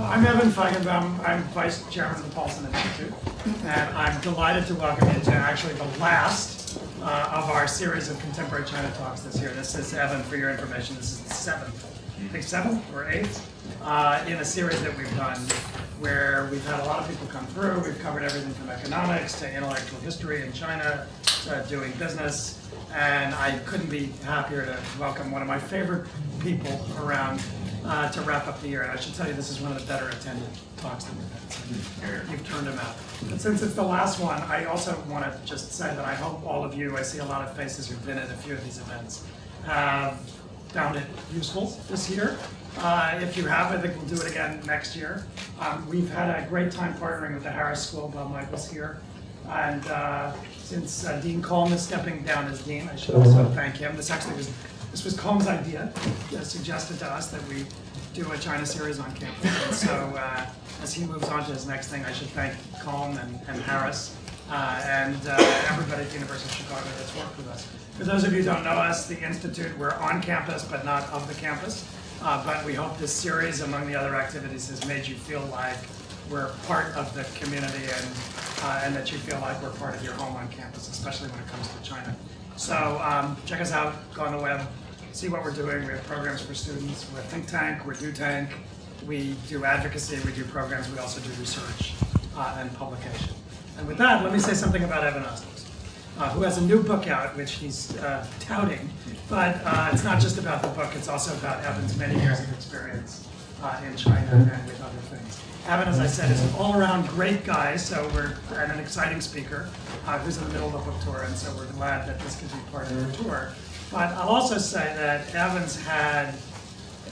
I'm Evan Feigenbaum. I'm Vice Chairman of the Paulson Institute, and I'm delighted to welcome you to actually the last of our series of Contemporary China Talks this year. This is, Evan, for your information, this is the seventh or eighth in a series that we've done where we've had a lot of people come through. We've covered everything from economics to intellectual history in China to doing business. And I couldn't be happier to welcome one of my favorite people around to wrap up the year. And I should tell you, this is one of the better attended talks that we've had. So you've turned them out. But since it's the last one, I also want to just say that I hope all of you, I see a lot of faces who've been at a few of these events, have found it useful this year. If you have, I think we'll do it again next year. We've had a great time partnering with the Harris School. Bob Michael's here. And since Dean Colm is stepping down as dean, I should also thank him. This was Colm's idea, suggested to us that we do a China series on campus. And so as he moves on to his next thing, I should thank Colm and Harris and everybody at the University of Chicago that's worked with us. For those of you who don't know us, the Institute, we're on campus, but not of the campus. But we hope this series, among the other activities, has made you feel like we're part of the community and that you feel like we're part of your home on campus, especially when it comes to China. So check us out, go on the web, see what we're doing. We have programs for students. We're a think tank, we're do tank. We do advocacy, we do programs. We also do research and publication. And with that, let me say something about Evan Osnos, who has a new book out, which he's touting. But it's not just about the book, it's also about Evan's many years of experience in China and with other things. Evan, as I said, is an all-around great guy, so we're and an exciting speaker who's in the middle of a book tour, and so we're glad that this could be part of the tour. But I'll also say that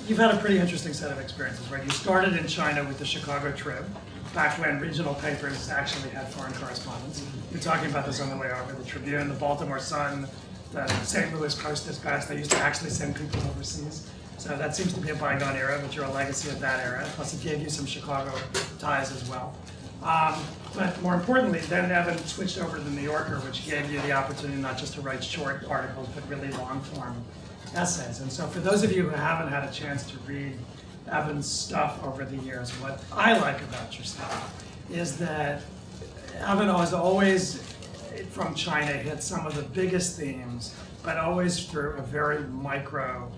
you've had a pretty interesting set of experiences, right? You started in China with the Chicago Trib, back when regional papers actually had foreign correspondents. You're talking about this on the way over. The Tribune, the Baltimore Sun, the St. Louis Post-Dispatch, they used to actually send people overseas. So that seems to be a bygone era, but you're a legacy of that era. Plus it gave you some Chicago ties as well. But more importantly, then Evan switched over to the New Yorker, which gave you the opportunity not just to write short articles, but really long-form essays. And so for those of you who haven't had a chance to read Evan's stuff over the years, what I like about your stuff is that Evan has always, from China, hit some of the biggest themes, but always through a very micro,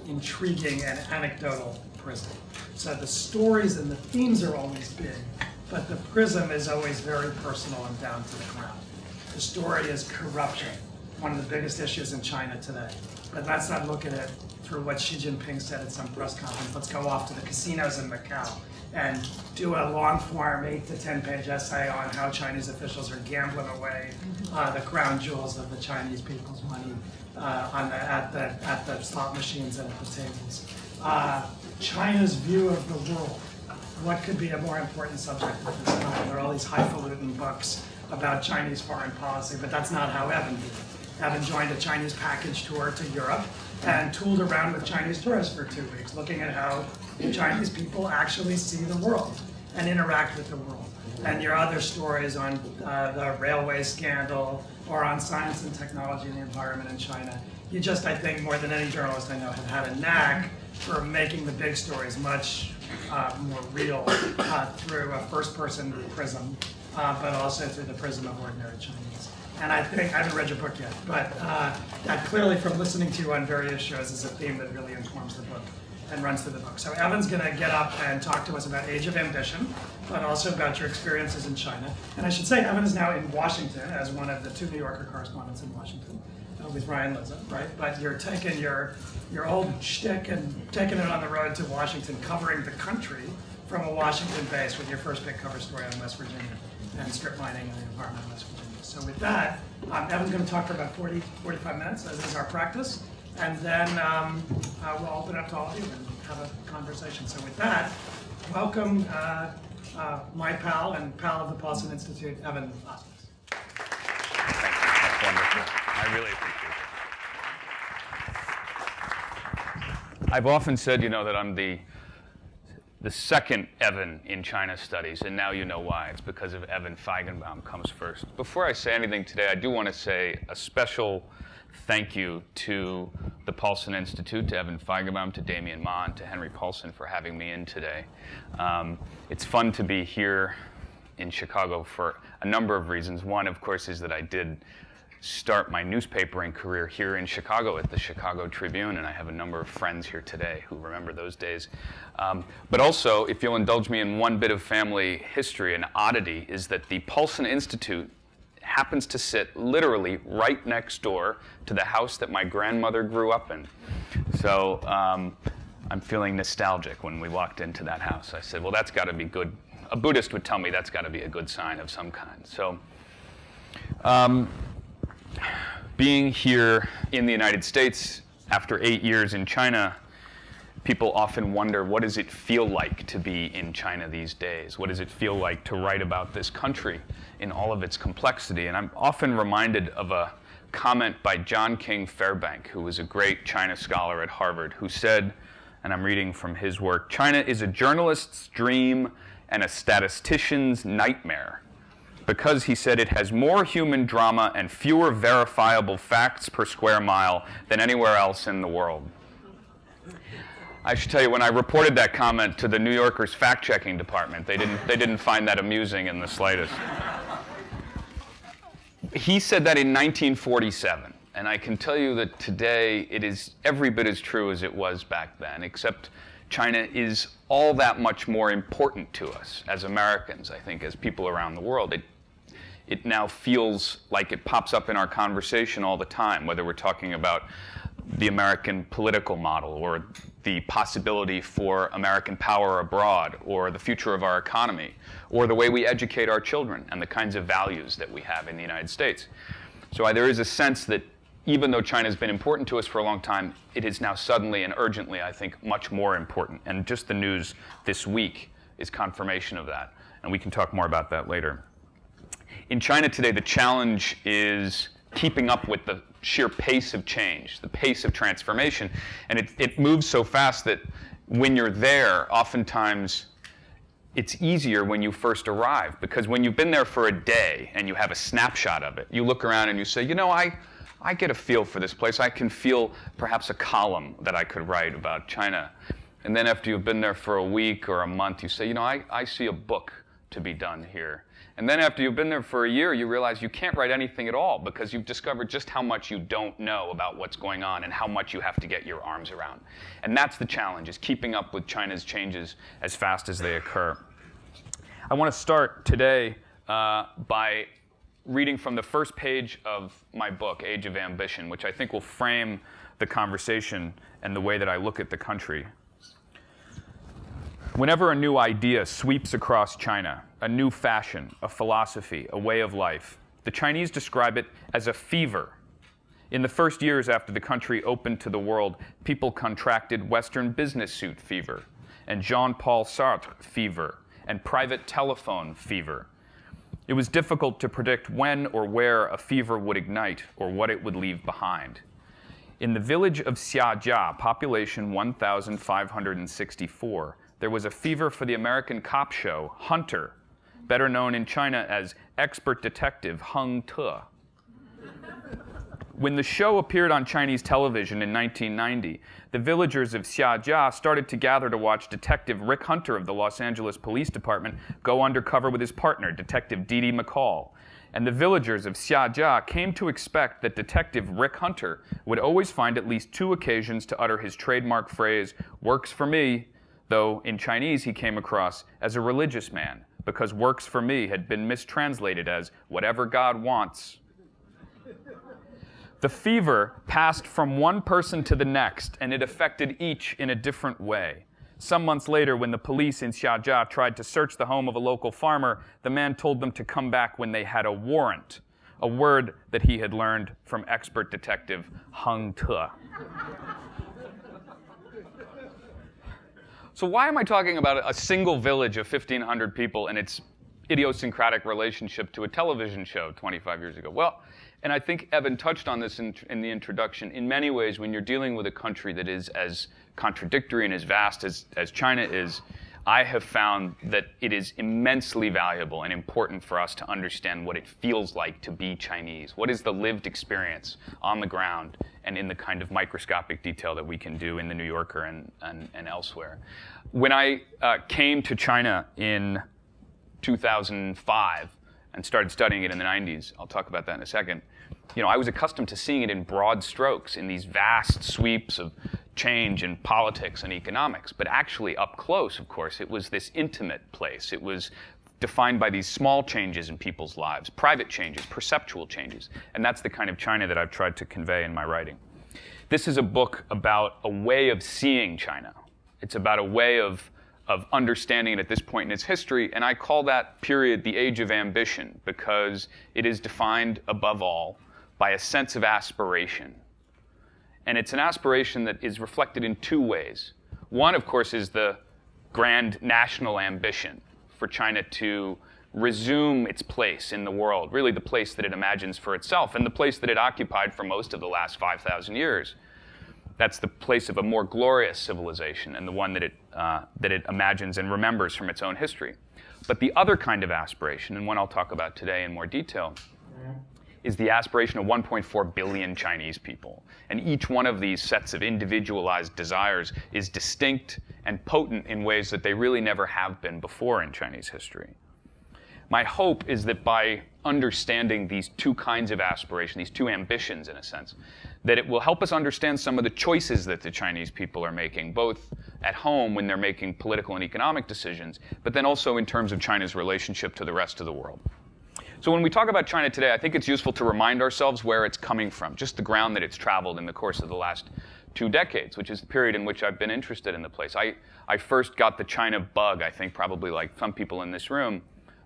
intriguing and anecdotal prism. So the stories and the themes are always big, but the prism is always very personal and down to the ground. The story is corruption, one of the biggest issues in China today. But let's not look at it through what Xi Jinping said at some press conference. Let's go off to the casinos in Macau and do a long-form 8 to 10-page essay on how Chinese officials are gambling away the crown jewels of the Chinese people's money at the slot machines and at the tables. China's view of the world. What could be a more important subject at this time? There are all these highfalutin books about Chinese foreign policy, but that's not how Evan did it. Evan joined a Chinese package tour to Europe and tooled around with Chinese tourists for 2 weeks, looking at how Chinese people actually see the world and interact with the world. And your other stories on the railway scandal or on science and technology and the environment in China, you just, I think, more than any journalist I know, have had a knack for making the big stories much more real through a first-person prism, but also through the prism of ordinary Chinese. And I think, I haven't read your book yet, but that clearly from listening to you on various shows is a theme that really informs the book and runs through the book. So Evan's gonna get up and talk to us about Age of Ambition, but also about your experiences in China. And I should say, Evan is now in Washington as one of the 2 New Yorker correspondents in Washington, with Ryan Lizza, right? But you're taking your old shtick and taking it on the road to Washington, covering the country from a Washington base with your first big cover story on West Virginia and strip mining and the environment in West Virginia. So with that, Evan's going to talk for about 40, 45 minutes, as is our practice, and then we'll open it up to all of you and have a conversation. So with that, welcome my pal and pal of the Paulson Institute, Evan Osnos. Thank you. That's wonderful. I really appreciate it. I've often said, that I'm the second Evan in China studies, and now you know why. It's because of Evan Feigenbaum comes first. Before I say anything today, I do want to say a special thank you to the Paulson Institute, to Evan Feigenbaum, to Damien Ma, and to Henry Paulson for having me in today. It's fun to be here in Chicago for a number of reasons. One, of course, is that I did start my newspapering career here in Chicago at the Chicago Tribune, and I have a number of friends here today who remember those days. But also, if you'll indulge me in one bit of family history, an oddity is that the Paulson Institute happens to sit literally right next door to the house that my grandmother grew up in. So I'm feeling nostalgic when we walked into that house. I said, well, that's got to be good. A Buddhist would tell me that's got to be a good sign of some kind. So being here in the United States after 8 years in China, people often wonder, what does it feel like to be in China these days? What does it feel like to write about this country in all of its complexity? And I'm often reminded of a comment by John King Fairbank, who was a great China scholar at Harvard, who said, and I'm reading from his work, "China is a journalist's dream and a statistician's nightmare, because," he said, "it has more human drama and fewer verifiable facts per square mile than anywhere else in the world." I should tell you, when I reported that comment to the New Yorker's fact-checking department, they didn't find that amusing in the slightest. He said that in 1947, and I can tell you that today it is every bit as true as it was back then, except China is all that much more important to us as Americans, I think, as people around the world. It now feels like it pops up in our conversation all the time, whether we're talking about the American political model or the possibility for American power abroad or the future of our economy or the way we educate our children and the kinds of values that we have in the United States. So there is a sense that even though China has been important to us for a long time, it is now suddenly and urgently, I think, much more important. And just the news this week is confirmation of that. And we can talk more about that later. In China today, the challenge is keeping up with the sheer pace of change, the pace of transformation. And it moves so fast that when you're there, oftentimes it's easier when you first arrive. Because when you've been there for a day and you have a snapshot of it, you look around and you say, you know, I get a feel for this place. I can feel perhaps a column that I could write about China. And then after you've been there for a week or a month, you say, you know, I see a book to be done here. And then after you've been there for a year, you realize you can't write anything at all because you've discovered just how much you don't know about what's going on and how much you have to get your arms around. And that's the challenge, is keeping up with China's changes as fast as they occur. I want to start today by reading from the first page of my book, Age of Ambition, which I think will frame the conversation and the way that I look at the country. Whenever a new idea sweeps across China, a new fashion, a philosophy, a way of life, the Chinese describe it as a fever. In the first years after the country opened to the world, people contracted Western business suit fever, and Jean-Paul Sartre fever, and private telephone fever. It was difficult to predict when or where a fever would ignite or what it would leave behind. In the village of Xiajia, population 1,564, there was a fever for the American cop show, Hunter, better known in China as expert detective Hung Te. When the show appeared on Chinese television in 1990, the villagers of Xiajia started to gather to watch Detective Rick Hunter of the Los Angeles Police Department go undercover with his partner, Detective Dee McCall. And the villagers of Xiajia came to expect that Detective Rick Hunter would always find at least 2 occasions to utter his trademark phrase, "Works for me," though in Chinese he came across as a religious man, because "works for me" had been mistranslated as "whatever God wants." The fever passed from one person to the next, and it affected each in a different way. Some months later, when the police in Xiajia tried to search the home of a local farmer, the man told them to come back when they had a warrant, a word that he had learned from expert detective Hung Te. So why am I talking about a single village of 1,500 people and its idiosyncratic relationship to a television show 25 years ago? Well, and I think Evan touched on this in the introduction, in many ways, when you're dealing with a country that is as contradictory and as vast as China is, I have found that it is immensely valuable and important for us to understand what it feels like to be Chinese. What is the lived experience on the ground and in the kind of microscopic detail that we can do in the New Yorker and elsewhere. When I came to China in 2005 and started studying it in the 90s, I'll talk about that in a second, I was accustomed to seeing it in broad strokes, in these vast sweeps of change in politics and economics. But actually, up close, of course, it was this intimate place. It was defined by these small changes in people's lives, private changes, perceptual changes. And that's the kind of China that I've tried to convey in my writing. This is a book about a way of seeing China. It's about a way of understanding it at this point in its history, and I call that period the age of ambition, because it is defined, above all, by a sense of aspiration. And it's an aspiration that is reflected in two ways. One, of course, is the grand national ambition for China to resume its place in the world, really the place that it imagines for itself, and the place that it occupied for most of the last 5,000 years. That's the place of a more glorious civilization and the one that it imagines and remembers from its own history. But the other kind of aspiration, and one I'll talk about today in more detail, is the aspiration of 1.4 billion Chinese people. And each one of these sets of individualized desires is distinct and potent in ways that they really never have been before in Chinese history. My hope is that by understanding these two kinds of aspiration, these two ambitions in a sense, that it will help us understand some of the choices that the Chinese people are making, both at home when they're making political and economic decisions, but then also in terms of China's relationship to the rest of the world. So when we talk about China today, I think it's useful to remind ourselves where it's coming from, just the ground that it's traveled in the course of the last 2 decades, which is the period in which I've been interested in the place. I first got the China bug, I think probably like some people in this room,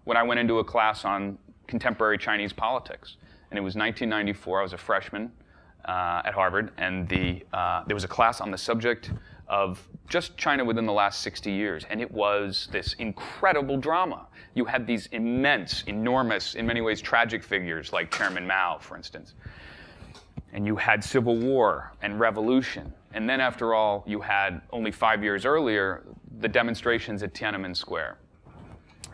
when I went into a class on contemporary Chinese politics. And it was 1994, I was a freshman at Harvard, and there was a class on the subject of just China within the last 60 years. And it was this incredible drama. You had these immense, enormous, in many ways tragic figures like Chairman Mao, for instance. And you had civil war and revolution. And then after all, you had, only 5 years earlier, the demonstrations at Tiananmen Square.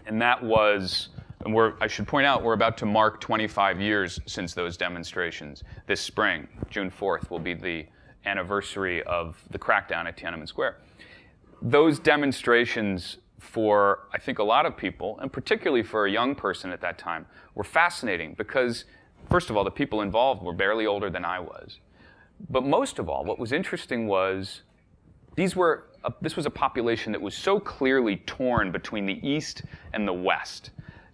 And that was, and I should point out, we're about to mark 25 years since those demonstrations. This spring, June 4th, will be the anniversary of the crackdown at Tiananmen Square. Those demonstrations, for I think a lot of people, and particularly for a young person at that time, were fascinating because, first of all, the people involved were barely older than I was. But most of all, what was interesting was this was a population that was so clearly torn between the East and the West.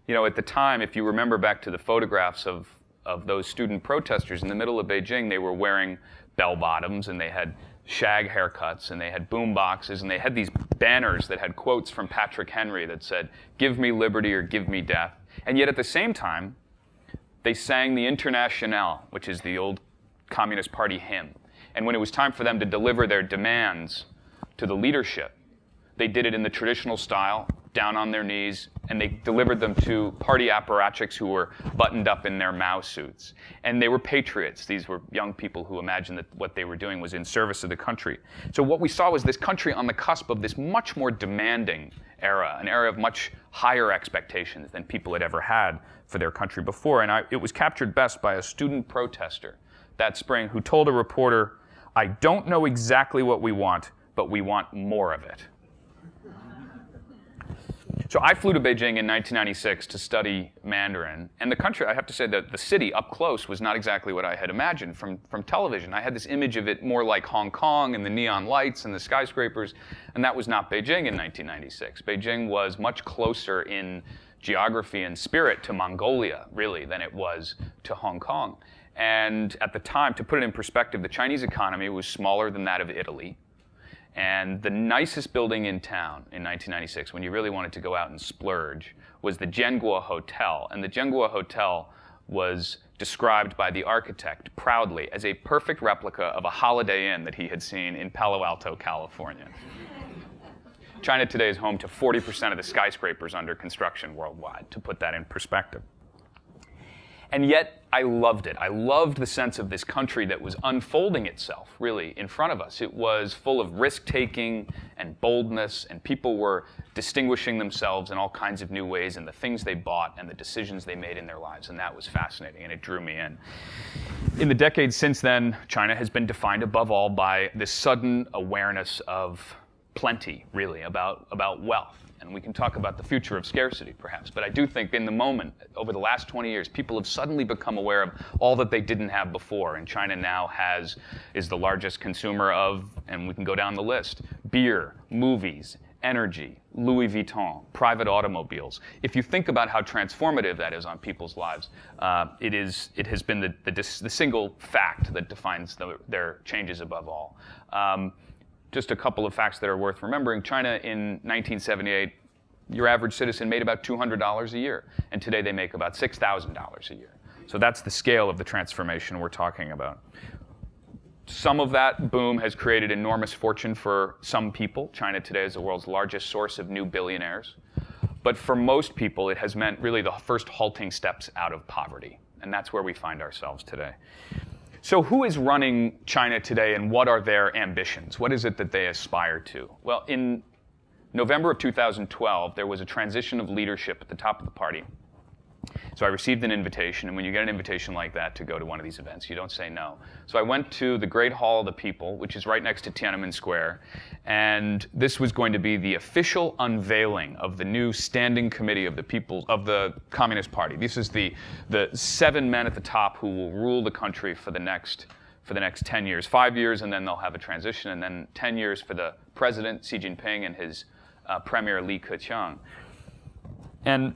At the time, if you remember back to the photographs of those student protesters in the middle of Beijing, they were wearing bell-bottoms, and they had shag haircuts, and they had boom boxes, and they had these banners that had quotes from Patrick Henry that said, "Give me liberty or give me death." And yet at the same time, they sang the Internationale, which is the old Communist Party hymn. And when it was time for them to deliver their demands to the leadership, they did it in the traditional style, down on their knees, and they delivered them to party apparatchiks who were buttoned up in their Mao suits. And they were patriots. These were young people who imagined that what they were doing was in service of the country. So what we saw was this country on the cusp of this much more demanding era, an era of much higher expectations than people had ever had for their country before. And it was captured best by a student protester that spring who told a reporter, "I don't know exactly what we want, but we want more of it." So I flew to Beijing in 1996 to study Mandarin. And the country, I have to say that the city up close was not exactly what I had imagined from television. I had this image of it more like Hong Kong and the neon lights and the skyscrapers. And that was not Beijing in 1996. Beijing was much closer in geography and spirit to Mongolia, really, than it was to Hong Kong. And at the time, to put it in perspective, the Chinese economy was smaller than that of Italy. And the nicest building in town in 1996, when you really wanted to go out and splurge, was the Jianguo Hotel. And the Jianguo Hotel was described by the architect proudly as a perfect replica of a Holiday Inn that he had seen in Palo Alto, California. China today is home to 40% of the skyscrapers under construction worldwide, to put that in perspective. And yet, I loved it. I loved the sense of this country that was unfolding itself, really, in front of us. It was full of risk-taking and boldness, and people were distinguishing themselves in all kinds of new ways in the things they bought and the decisions they made in their lives, and that was fascinating, and it drew me in. In the decades since then, China has been defined above all by this sudden awareness of plenty, really, about wealth. And we can talk about the future of scarcity, perhaps. But I do think in the moment, over the last 20 years, people have suddenly become aware of all that they didn't have before. And China now is the largest consumer of, and we can go down the list, beer, movies, energy, Louis Vuitton, private automobiles. If you think about how transformative that is on people's lives, it has been the single fact that defines their changes above all. Just a couple of facts that are worth remembering. China in 1978, your average citizen made about $200 a year, and today they make about $6,000 a year. So that's the scale of the transformation we're talking about. Some of that boom has created enormous fortune for some people. China today is the world's largest source of new billionaires. But for most people, it has meant really the first halting steps out of poverty, and that's where we find ourselves today. So who is running China today, and what are their ambitions? What is it that they aspire to? Well, in November of 2012, there was a transition of leadership at the top of the party. So I received an invitation, and when you get an invitation like that to go to one of these events, you don't say no. So I went to the Great Hall of the People, which is right next to Tiananmen Square, and this was going to be the official unveiling of the new Standing Committee of the Communist Party. This is the 7 men at the top who will rule the country for the next 10 years, 5 years, and then they'll have a transition, and then 10 years for the president, Xi Jinping, and his premier, Li Keqiang. And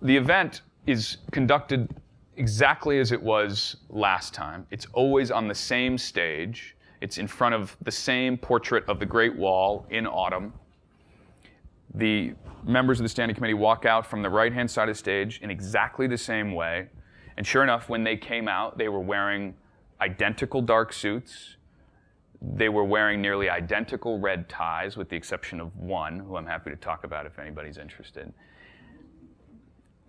the event is conducted exactly as it was last time. It's always on the same stage. It's in front of the same portrait of the Great Wall in autumn. The members of the Standing Committee walk out from the right-hand side of the stage in exactly the same way. And sure enough, when they came out, they were wearing identical dark suits. They were wearing nearly identical red ties, with the exception of one, who I'm happy to talk about if anybody's interested.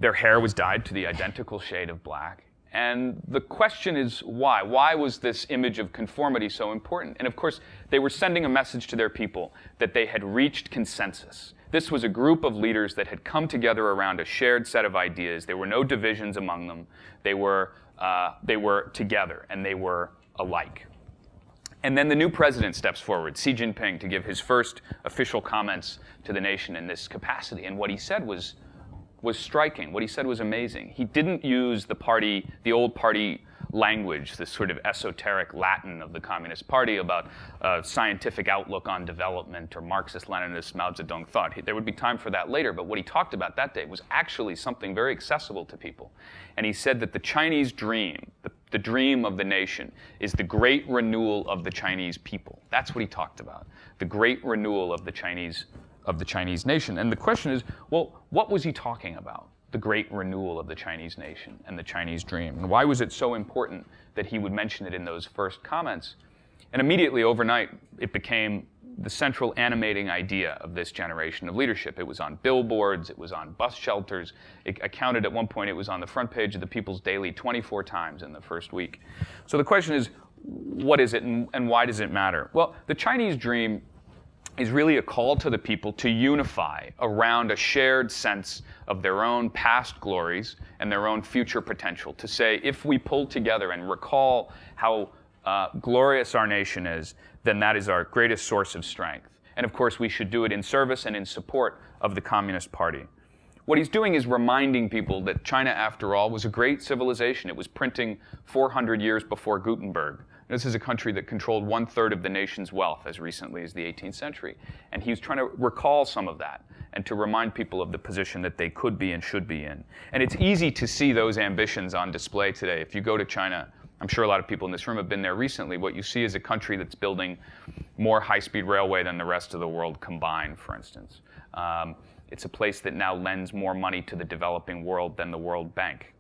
Their hair was dyed to the identical shade of black. And the question is why? Why was this image of conformity so important? And of course, they were sending a message to their people that they had reached consensus. This was a group of leaders that had come together around a shared set of ideas. There were no divisions among them. They were together, and they were alike. And then the new president steps forward, Xi Jinping, to give his first official comments to the nation in this capacity. And what he said was striking. What he said was amazing. He didn't use the old party language, this sort of esoteric Latin of the Communist Party about a scientific outlook on development or Marxist-Leninist Mao Zedong thought. There would be time for that later, but what he talked about that day was actually something very accessible to people. And he said that the Chinese dream, the dream of the nation, is the great renewal of the Chinese people. That's what he talked about, the great renewal of the Chinese nation. And the question is, well, what was he talking about? The great renewal of the Chinese nation and the Chinese dream. And why was it so important that he would mention it in those first comments? And immediately overnight, it became the central animating idea of this generation of leadership. It was on billboards, it was on bus shelters. I counted at one point, it was on the front page of the People's Daily 24 times in the first week. So the question is, what is it and why does it matter? Well, the Chinese dream is really a call to the people to unify around a shared sense of their own past glories and their own future potential. To say, if we pull together and recall how glorious our nation is, then that is our greatest source of strength. And of course, we should do it in service and in support of the Communist Party. What he's doing is reminding people that China, after all, was a great civilization. It was printing 400 years before Gutenberg. This is a country that controlled 1/3 of the nation's wealth as recently as the 18th century. And he was trying to recall some of that and to remind people of the position that they could be and should be in. And it's easy to see those ambitions on display today. If you go to China, I'm sure a lot of people in this room have been there recently, what you see is a country that's building more high-speed railway than the rest of the world combined, for instance. It's a place that now lends more money to the developing world than the World Bank.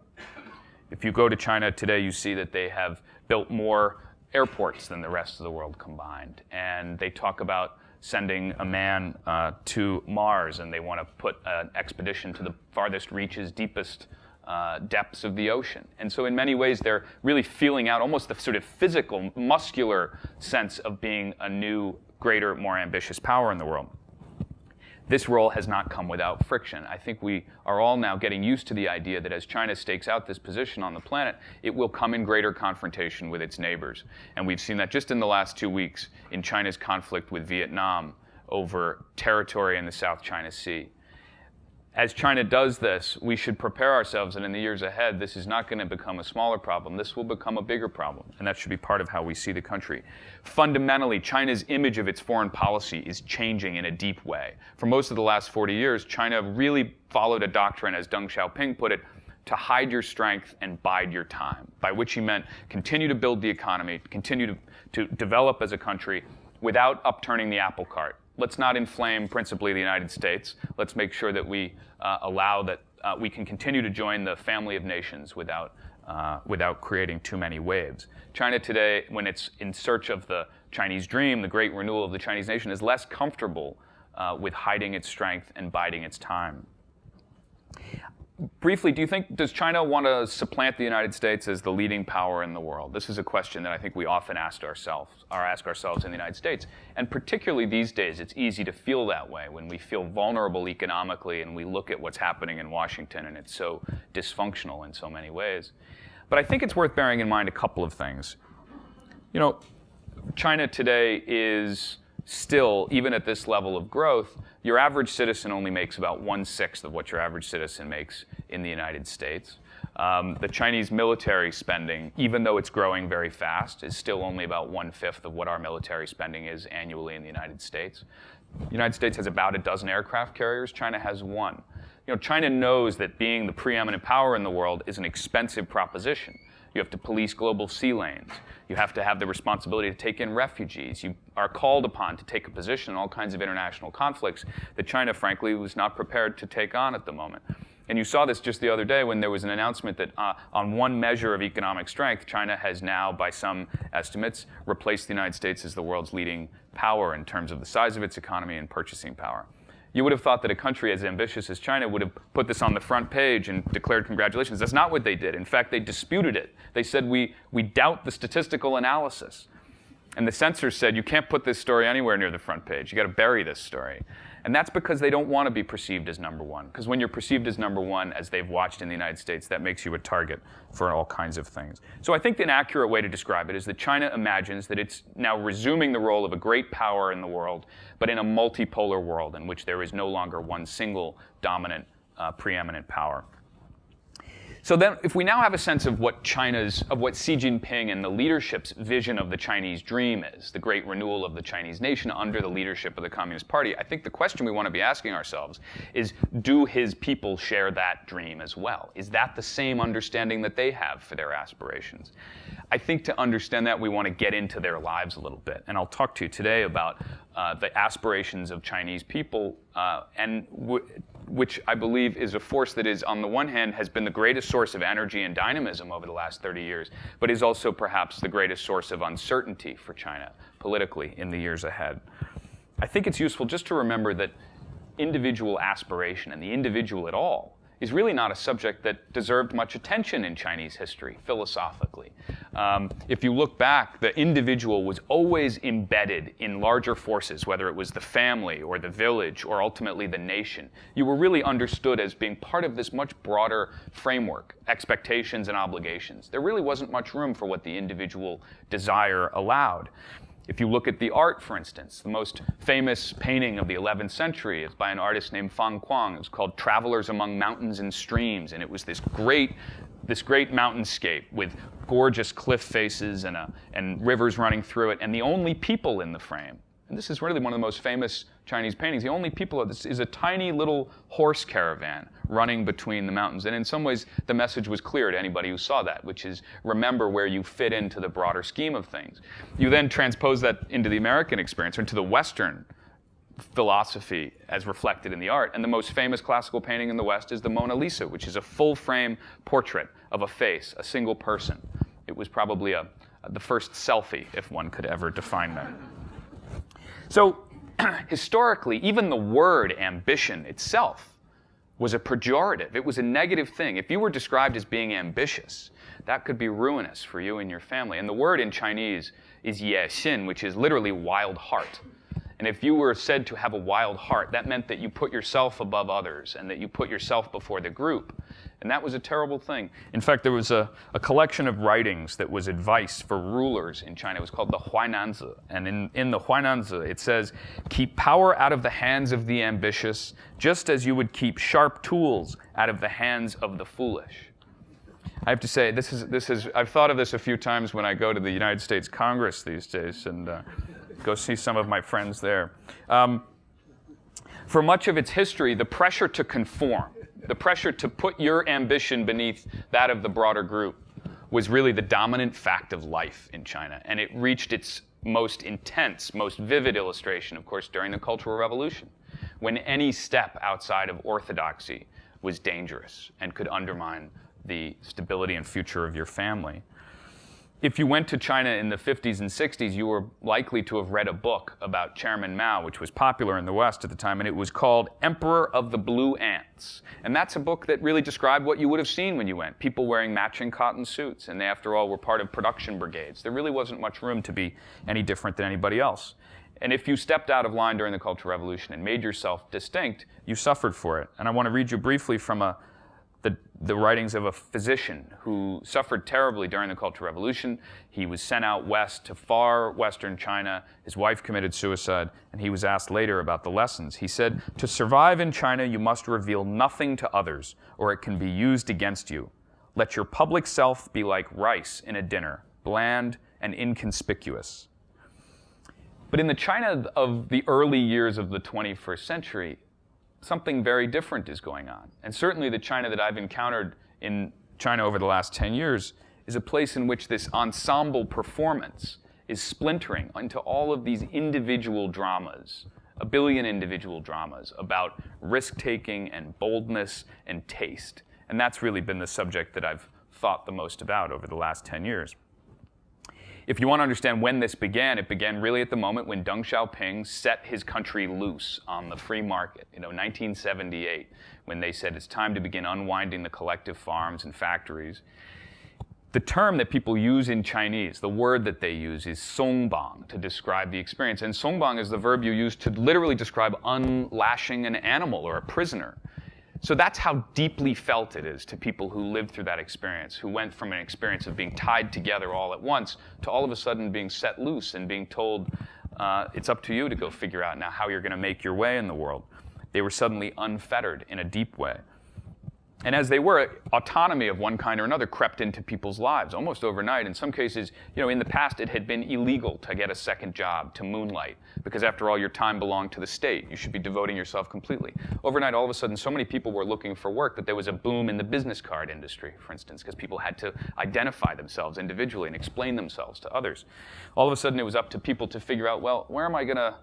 If you go to China today, you see that they have built more airports than the rest of the world combined. And they talk about sending a man to Mars, and they want to put an expedition to the farthest reaches, deepest depths of the ocean. And so in many ways, they're really feeling out almost the sort of physical, muscular sense of being a new, greater, more ambitious power in the world. This role has not come without friction. I think we are all now getting used to the idea that as China stakes out this position on the planet, it will come in greater confrontation with its neighbors. And we've seen that just in the last 2 weeks in China's conflict with Vietnam over territory in the South China Sea. As China does this, we should prepare ourselves that in the years ahead, this is not going to become a smaller problem. This will become a bigger problem, and that should be part of how we see the country. Fundamentally, China's image of its foreign policy is changing in a deep way. For most of the last 40 years, China really followed a doctrine, as Deng Xiaoping put it, to hide your strength and bide your time, by which he meant continue to build the economy, continue to develop as a country without upturning the apple cart. Let's not inflame principally the United States. Let's make sure that we allow that we can continue to join the family of nations without creating too many waves. China today, when it's in search of the Chinese dream, the great renewal of the Chinese nation, is less comfortable with hiding its strength and biding its time. Briefly, does China want to supplant the United States as the leading power in the world? This is a question that I think we often ask ourselves in the United States. And particularly these days, it's easy to feel that way when we feel vulnerable economically and we look at what's happening in Washington and it's so dysfunctional in so many ways. But I think it's worth bearing in mind a couple of things. You know, China today is still, even at this level of growth, your average citizen only makes about 1/6 of what your average citizen makes in the United States. The Chinese military spending, even though it's growing very fast, is still only about 1/5 of what our military spending is annually in the United States. The United States has about a dozen aircraft carriers. China has one. You know, China knows that being the preeminent power in the world is an expensive proposition. You have to police global sea lanes. You have to have the responsibility to take in refugees. You are called upon to take a position in all kinds of international conflicts that China, frankly, was not prepared to take on at the moment. And you saw this just the other day when there was an announcement that on one measure of economic strength, China has now, by some estimates, replaced the United States as the world's leading power in terms of the size of its economy and purchasing power. You would have thought that a country as ambitious as China would have put this on the front page and declared congratulations. That's not what they did. In fact, they disputed it. They said, we doubt the statistical analysis. And the censors said, you can't put this story anywhere near the front page. You got to bury this story. And that's because they don't want to be perceived as number one. Because when you're perceived as number one, as they've watched in the United States, that makes you a target for all kinds of things. So I think an accurate way to describe it is that China imagines that it's now resuming the role of a great power in the world, but in a multipolar world in which there is no longer one single dominant, preeminent power. So then, if we now have a sense of what Xi Jinping and the leadership's vision of the Chinese dream is, the great renewal of the Chinese nation under the leadership of the Communist Party, I think the question we want to be asking ourselves is, do his people share that dream as well? Is that the same understanding that they have for their aspirations? I think to understand that, we want to get into their lives a little bit. And I'll talk to you today about the aspirations of Chinese people, which I believe is a force that is, on the one hand, has been the greatest source of energy and dynamism over the last 30 years, but is also perhaps the greatest source of uncertainty for China politically in the years ahead. I think it's useful just to remember that individual aspiration and the individual at all is really not a subject that deserved much attention in Chinese history, philosophically. If you look back, the individual was always embedded in larger forces, whether it was the family or the village or ultimately the nation. You were really understood as being part of this much broader framework, expectations and obligations. There really wasn't much room for what the individual desire allowed. If you look at the art, for instance, the most famous painting of the 11th century is by an artist named Fang Kuang. It was called Travelers Among Mountains and Streams, and it was this great mountainscape with gorgeous cliff faces and rivers running through it, and the only people in the frame, and this is really one of the most famous Chinese paintings, the only people of this is a tiny little horse caravan running between the mountains. And in some ways, the message was clear to anybody who saw that, which is remember where you fit into the broader scheme of things. You then transpose that into the American experience, or into the Western philosophy as reflected in the art. And the most famous classical painting in the West is the Mona Lisa, which is a full-frame portrait of a face, a single person. It was probably the first selfie, if one could ever define that. So historically, even the word ambition itself was a pejorative. It was a negative thing. If you were described as being ambitious, that could be ruinous for you and your family. And the word in Chinese is ye xin, which is literally wild heart. And if you were said to have a wild heart, that meant that you put yourself above others and that you put yourself before the group. And that was a terrible thing. In fact, there was a collection of writings that was advice for rulers in China. It was called the Huainanzi. And in the Huainanzi, it says, keep power out of the hands of the ambitious, just as you would keep sharp tools out of the hands of the foolish. I have to say, I've thought of this a few times when I go to the United States Congress these days and go see some of my friends there. For much of its history, the pressure to conform, the pressure to put your ambition beneath that of the broader group was really the dominant fact of life in China. And it reached its most intense, most vivid illustration, of course, during the Cultural Revolution, when any step outside of orthodoxy was dangerous and could undermine the stability and future of your family. If you went to China in the 50s and 60s, you were likely to have read a book about Chairman Mao, which was popular in the West at the time, and it was called Emperor of the Blue Ants. And that's a book that really described what you would have seen when you went, people wearing matching cotton suits, and they, after all, were part of production brigades. There really wasn't much room to be any different than anybody else. And if you stepped out of line during the Cultural Revolution and made yourself distinct, you suffered for it. And I want to read you briefly from the writings of a physician who suffered terribly during the Cultural Revolution. He was sent out west to far western China. His wife committed suicide, and he was asked later about the lessons. He said, "To survive in China, you must reveal nothing to others, or it can be used against you. Let your public self be like rice in a dinner, bland and inconspicuous." But in the China of the early years of the 21st century, something very different is going on. And certainly the China that I've encountered in China over the last 10 years is a place in which this ensemble performance is splintering into all of these individual dramas, a billion individual dramas about risk-taking and boldness and taste. And that's really been the subject that I've thought the most about over the last 10 years. If you want to understand when this began, it began really at the moment when Deng Xiaoping set his country loose on the free market, 1978, when they said it's time to begin unwinding the collective farms and factories. The term that people use in Chinese, the word that they use, is songbang to describe the experience. And songbang is the verb you use to literally describe unlashing an animal or a prisoner. So that's how deeply felt it is to people who lived through that experience, who went from an experience of being tied together all at once to all of a sudden being set loose and being told, it's up to you to go figure out now how you're going to make your way in the world. They were suddenly unfettered in a deep way. And as they were, autonomy of one kind or another crept into people's lives almost overnight. In some cases, in the past it had been illegal to get a second job, to moonlight, because after all, your time belonged to the state. You should be devoting yourself completely. Overnight, all of a sudden, so many people were looking for work that there was a boom in the business card industry, for instance, because people had to identify themselves individually and explain themselves to others. All of a sudden, it was up to people to figure out, well, where am I going to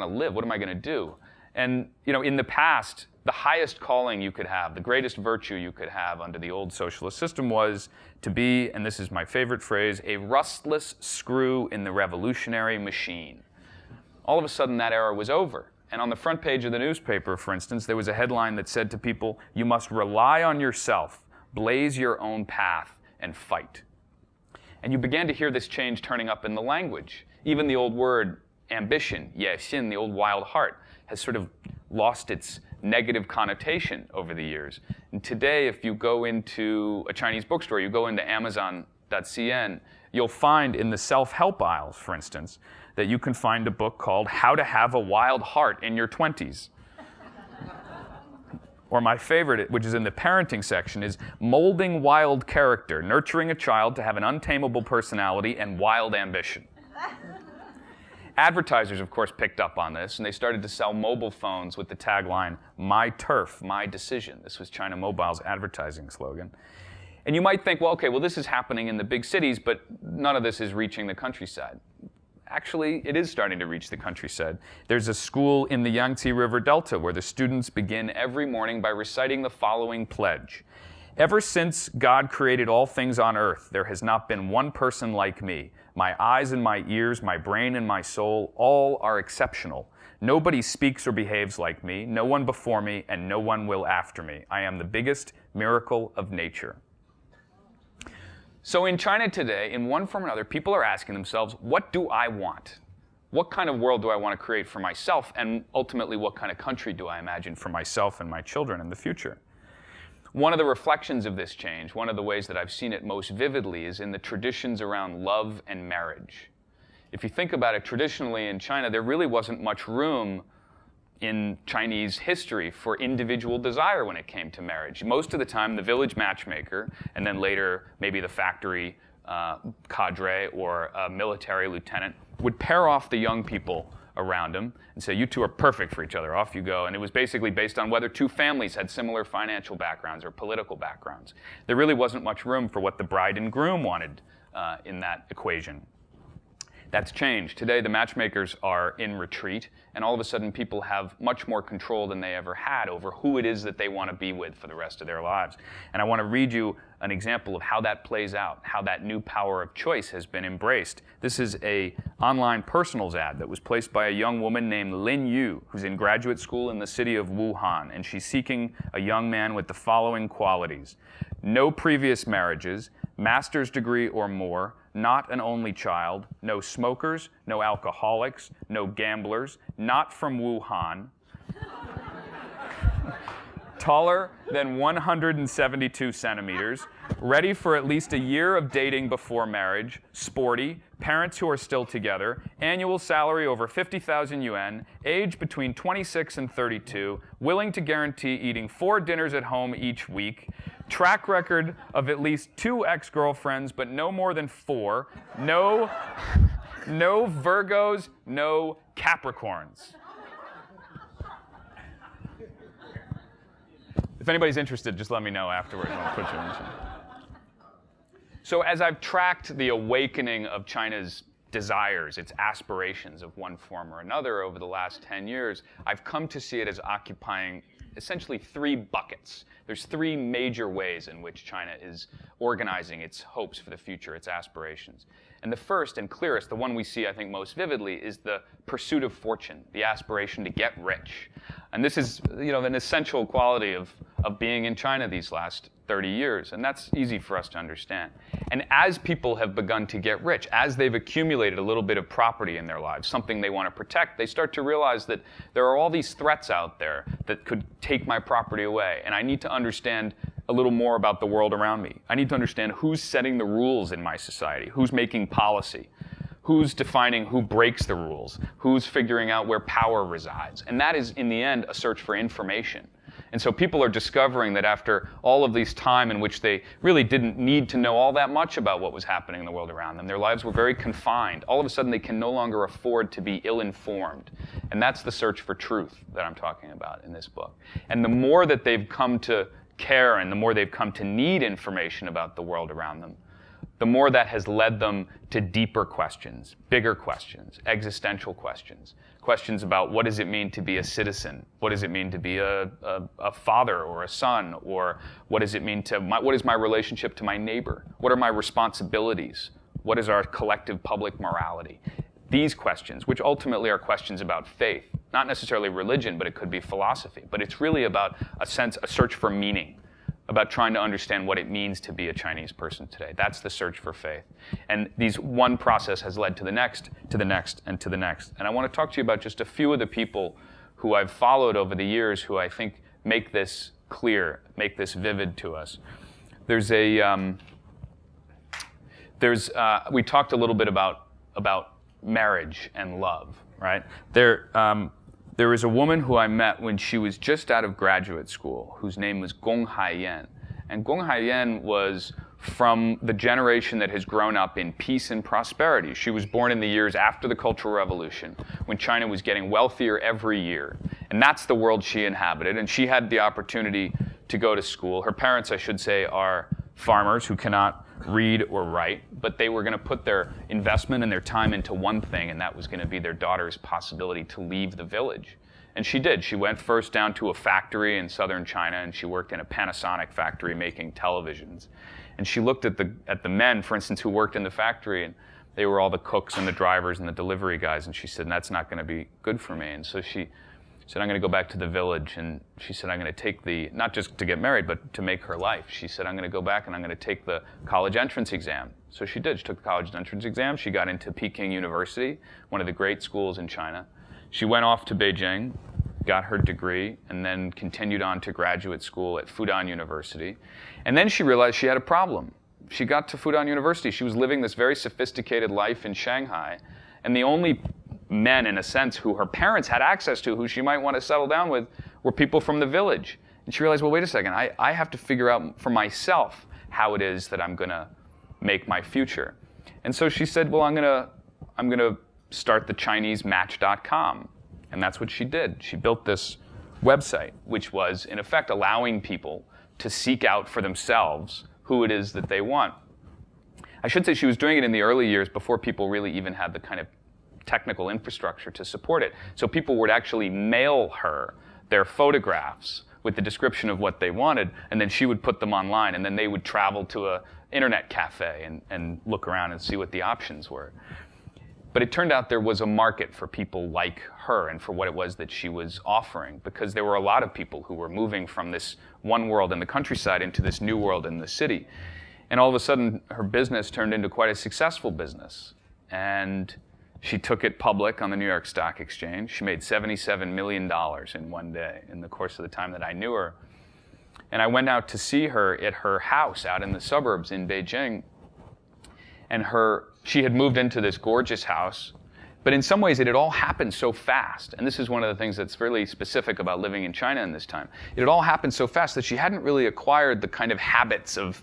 live? What am I going to do? And, in the past, the highest calling you could have, the greatest virtue you could have under the old socialist system was to be, and this is my favorite phrase, a rustless screw in the revolutionary machine. All of a sudden, that era was over. And on the front page of the newspaper, for instance, there was a headline that said to people, "You must rely on yourself, blaze your own path, and fight." And you began to hear this change turning up in the language. Even the old word ambition, ye xin, the old wild heart, has sort of lost its negative connotation over the years. And today, if you go into a Chinese bookstore, you go into Amazon.cn, you'll find in the self-help aisles, for instance, that you can find a book called How to Have a Wild Heart in Your 20s. Or my favorite, which is in the parenting section, is Molding Wild Character, Nurturing a Child to Have an Untamable Personality and Wild Ambition. Advertisers, of course, picked up on this, and they started to sell mobile phones with the tagline, "My turf, my decision." This was China Mobile's advertising slogan. And you might think, well, this is happening in the big cities, but none of this is reaching the countryside. Actually, it is starting to reach the countryside. There's a school in the Yangtze River Delta where the students begin every morning by reciting the following pledge: Ever since God created all things on earth, there has not been one person like me. My eyes and my ears, my brain and my soul, all are exceptional. Nobody speaks or behaves like me, no one before me, and no one will after me. I am the biggest miracle of nature. So in China today, in one form or another, people are asking themselves, what do I want? What kind of world do I want to create for myself? And ultimately, what kind of country do I imagine for myself and my children in the future? One of the reflections of this change, one of the ways that I've seen it most vividly, is in the traditions around love and marriage. If you think about it, traditionally in China, there really wasn't much room in Chinese history for individual desire when it came to marriage. Most of the time, the village matchmaker, and then later maybe the factory cadre or a military lieutenant, would pair off the young people around him and say, you two are perfect for each other, off you go. And it was basically based on whether two families had similar financial backgrounds or political backgrounds. There really wasn't much room for what the bride and groom wanted in that equation. That's changed. Today, the matchmakers are in retreat, and all of a sudden people have much more control than they ever had over who it is that they want to be with for the rest of their lives. And I want to read you an example of how that plays out, how that new power of choice has been embraced. This is an online personals ad that was placed by a young woman named Lin Yu, who's in graduate school in the city of Wuhan, and she's seeking a young man with the following qualities: no previous marriages, master's degree or more, not an only child, no smokers, no alcoholics, no gamblers, not from Wuhan, taller than 172 centimeters, ready for at least a year of dating before marriage, sporty, parents who are still together, annual salary over 50,000 yuan, age between 26 and 32, willing to guarantee eating 4 dinners at home each week, track record of at least 2 ex-girlfriends, but no more than 4, no Virgos, no Capricorns. If anybody's interested, just let me know afterwards. I'll put you in. So as I've tracked the awakening of China's desires, its aspirations of one form or another over the last 10 years, I've come to see it as occupying essentially 3 buckets. There's 3 major ways in which China is organizing its hopes for the future, its aspirations. And the first and clearest, the one we see, I think, most vividly, is the pursuit of fortune, the aspiration to get rich. And this is, an essential quality of being in China these last 30 years, and that's easy for us to understand. And as people have begun to get rich, as they've accumulated a little bit of property in their lives, something they want to protect, they start to realize that there are all these threats out there that could take my property away, and I need to understand a little more about the world around me. I need to understand who's setting the rules in my society, who's making policy, who's defining who breaks the rules, who's figuring out where power resides. And that is, in the end, a search for information. And so people are discovering that after all of this time in which they really didn't need to know all that much about what was happening in the world around them, their lives were very confined. All of a sudden, they can no longer afford to be ill-informed. And that's the search for truth that I'm talking about in this book. And the more that they've come to care and the more they've come to need information about the world around them, the more that has led them to deeper questions, bigger questions, existential questions, questions about what does it mean to be a citizen, what does it mean to be a father or a son, or what does it mean what is my relationship to my neighbor, what are my responsibilities, what is our collective public morality. These questions, which ultimately are questions about faith, not necessarily religion, but it could be philosophy, but it's really about a search for meaning, about trying to understand what it means to be a Chinese person today. That's the search for faith. And one process has led to the next, to the next, and to the next. And I want to talk to you about just a few of the people who I've followed over the years who I think make this clear, make this vivid to us. We talked a little bit about marriage and love, right? There was a woman who I met when she was just out of graduate school, whose name was Gong Haiyan. And Gong Haiyan was from the generation that has grown up in peace and prosperity. She was born in the years after the Cultural Revolution, when China was getting wealthier every year. And that's the world she inhabited. And she had the opportunity to go to school. Her parents, I should say, are farmers who cannot read or write, but they were going to put their investment and their time into one thing, and that was going to be their daughter's possibility to leave the village And she did. She went first down to a factory in southern China, and she worked in a Panasonic factory making televisions. And she looked at the men, for instance, who worked in the factory, and they were all the cooks and the drivers and the delivery guys. And she said, that's not going to be good for me. And so she said, I'm going to go back to the village. And she said, I'm going to take not just to get married, but to make her life. She said, I'm going to go back and I'm going to take the college entrance exam. So she did. She took the college entrance exam. She got into Peking University, one of the great schools in China. She went off to Beijing, got her degree, and then continued on to graduate school at Fudan University. And then she realized she had a problem. She got to Fudan University. She was living this very sophisticated life in Shanghai, and the only men, in a sense, who her parents had access to, who she might want to settle down with, were people from the village. And she realized, well, wait a second, I have to figure out for myself how it is that I'm going to make my future. And so she said, well, I'm going to start the ChineseMatch.com. And that's what she did. She built this website, which was, in effect, allowing people to seek out for themselves who it is that they want. I should say she was doing it in the early years before people really even had the kind of technical infrastructure to support it. So people would actually mail her their photographs with the description of what they wanted, and then she would put them online, and then they would travel to an internet cafe and look around and see what the options were. But it turned out there was a market for people like her and for what it was that she was offering, because there were a lot of people who were moving from this one world in the countryside into this new world in the city. And all of a sudden, her business turned into quite a successful business. And she took it public on the New York Stock Exchange. She made $77 million in one day in the course of the time that I knew her. And I went out to see her at her house out in the suburbs in Beijing. And she had moved into this gorgeous house, but in some ways it had all happened so fast. And this is one of the things that's really specific about living in China in this time. It had all happened so fast that she hadn't really acquired the kind of habits of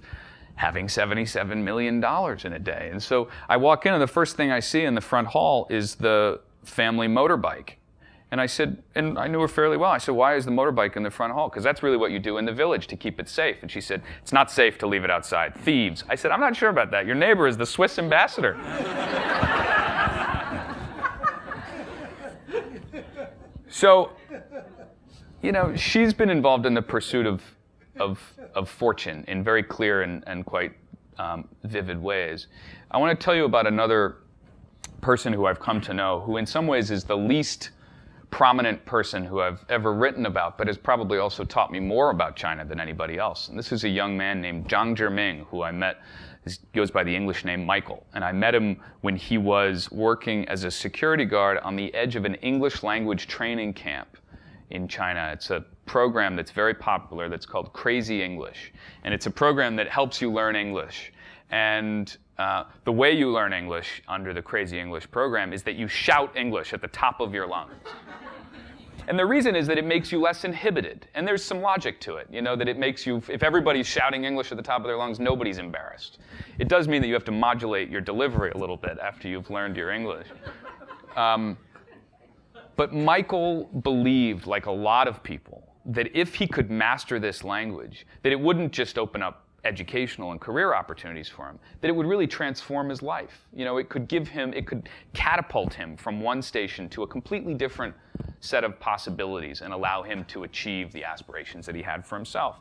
having $77 million in a day. And so I walk in, and the first thing I see in the front hall is the family motorbike. And I said, and I knew her fairly well, I said, why is the motorbike in the front hall? Because that's really what you do in the village to keep it safe. And she said, it's not safe to leave it outside. Thieves. I said, I'm not sure about that. Your neighbor is the Swiss ambassador. So, she's been involved in the pursuit of fortune in very clear and quite vivid ways. I want to tell you about another person who I've come to know, who in some ways is the least prominent person who I've ever written about, but has probably also taught me more about China than anybody else. And this is a young man named Zhang Zhiming, who I met. He goes by the English name Michael. And I met him when he was working as a security guard on the edge of an English language training camp in China. It's a program that's very popular that's called Crazy English. And it's a program that helps you learn English. And the way you learn English under the Crazy English program is that you shout English at the top of your lungs. And the reason is that it makes you less inhibited. And there's some logic to it, that it makes you, if everybody's shouting English at the top of their lungs, nobody's embarrassed. It does mean that you have to modulate your delivery a little bit after you've learned your English. But Michael believed, like a lot of people, that if he could master this language, that it wouldn't just open up educational and career opportunities for him, that it would really transform his life. It could catapult him from one station to a completely different set of possibilities and allow him to achieve the aspirations that he had for himself.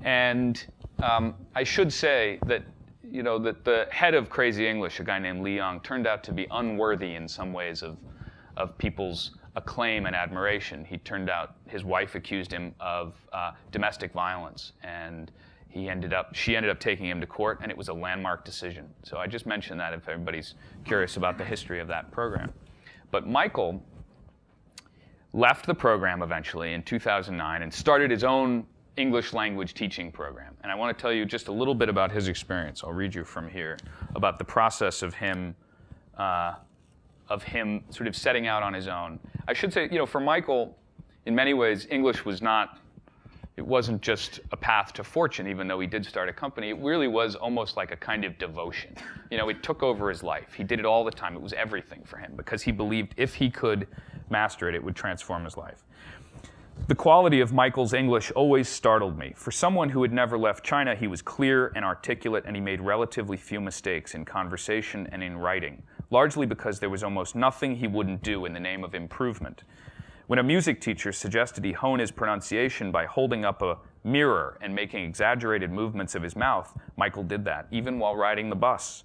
And I should say that, that the head of Crazy English, a guy named Li Yang, turned out to be unworthy in some ways of people's acclaim and admiration. His wife accused him of domestic violence, and she ended up taking him to court, and it was a landmark decision. So I just mentioned that if everybody's curious about the history of that program. But Michael left the program eventually in 2009 and started his own English language teaching program. And I want to tell you just a little bit about his experience. I'll read you from here about the process of him sort of setting out on his own. I should say, for Michael, in many ways, English wasn't just a path to fortune, even though he did start a company. It really was almost like a kind of devotion. It took over his life. He did it all the time. It was everything for him because he believed if he could master it, it would transform his life. The quality of Michael's English always startled me. For someone who had never left China, he was clear and articulate, and he made relatively few mistakes in conversation and in writing, largely because there was almost nothing he wouldn't do in the name of improvement. When a music teacher suggested he hone his pronunciation by holding up a mirror and making exaggerated movements of his mouth, Michael did that, even while riding the bus.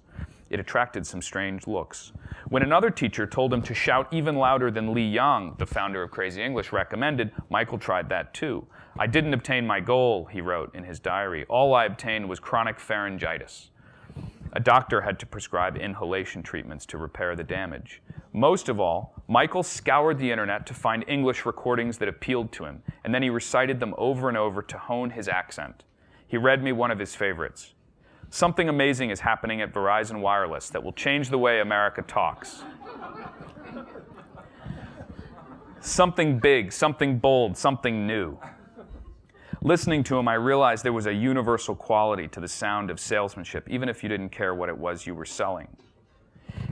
It attracted some strange looks. When another teacher told him to shout even louder than Li Yang, the founder of Crazy English, recommended, Michael tried that too. I didn't obtain my goal, he wrote in his diary. All I obtained was chronic pharyngitis. A doctor had to prescribe inhalation treatments to repair the damage. Most of all, Michael scoured the internet to find English recordings that appealed to him, and then he recited them over and over to hone his accent. He read me one of his favorites. Something amazing is happening at Verizon Wireless that will change the way America talks. Something big, something bold, something new. Listening to him, I realized there was a universal quality to the sound of salesmanship, even if you didn't care what it was you were selling.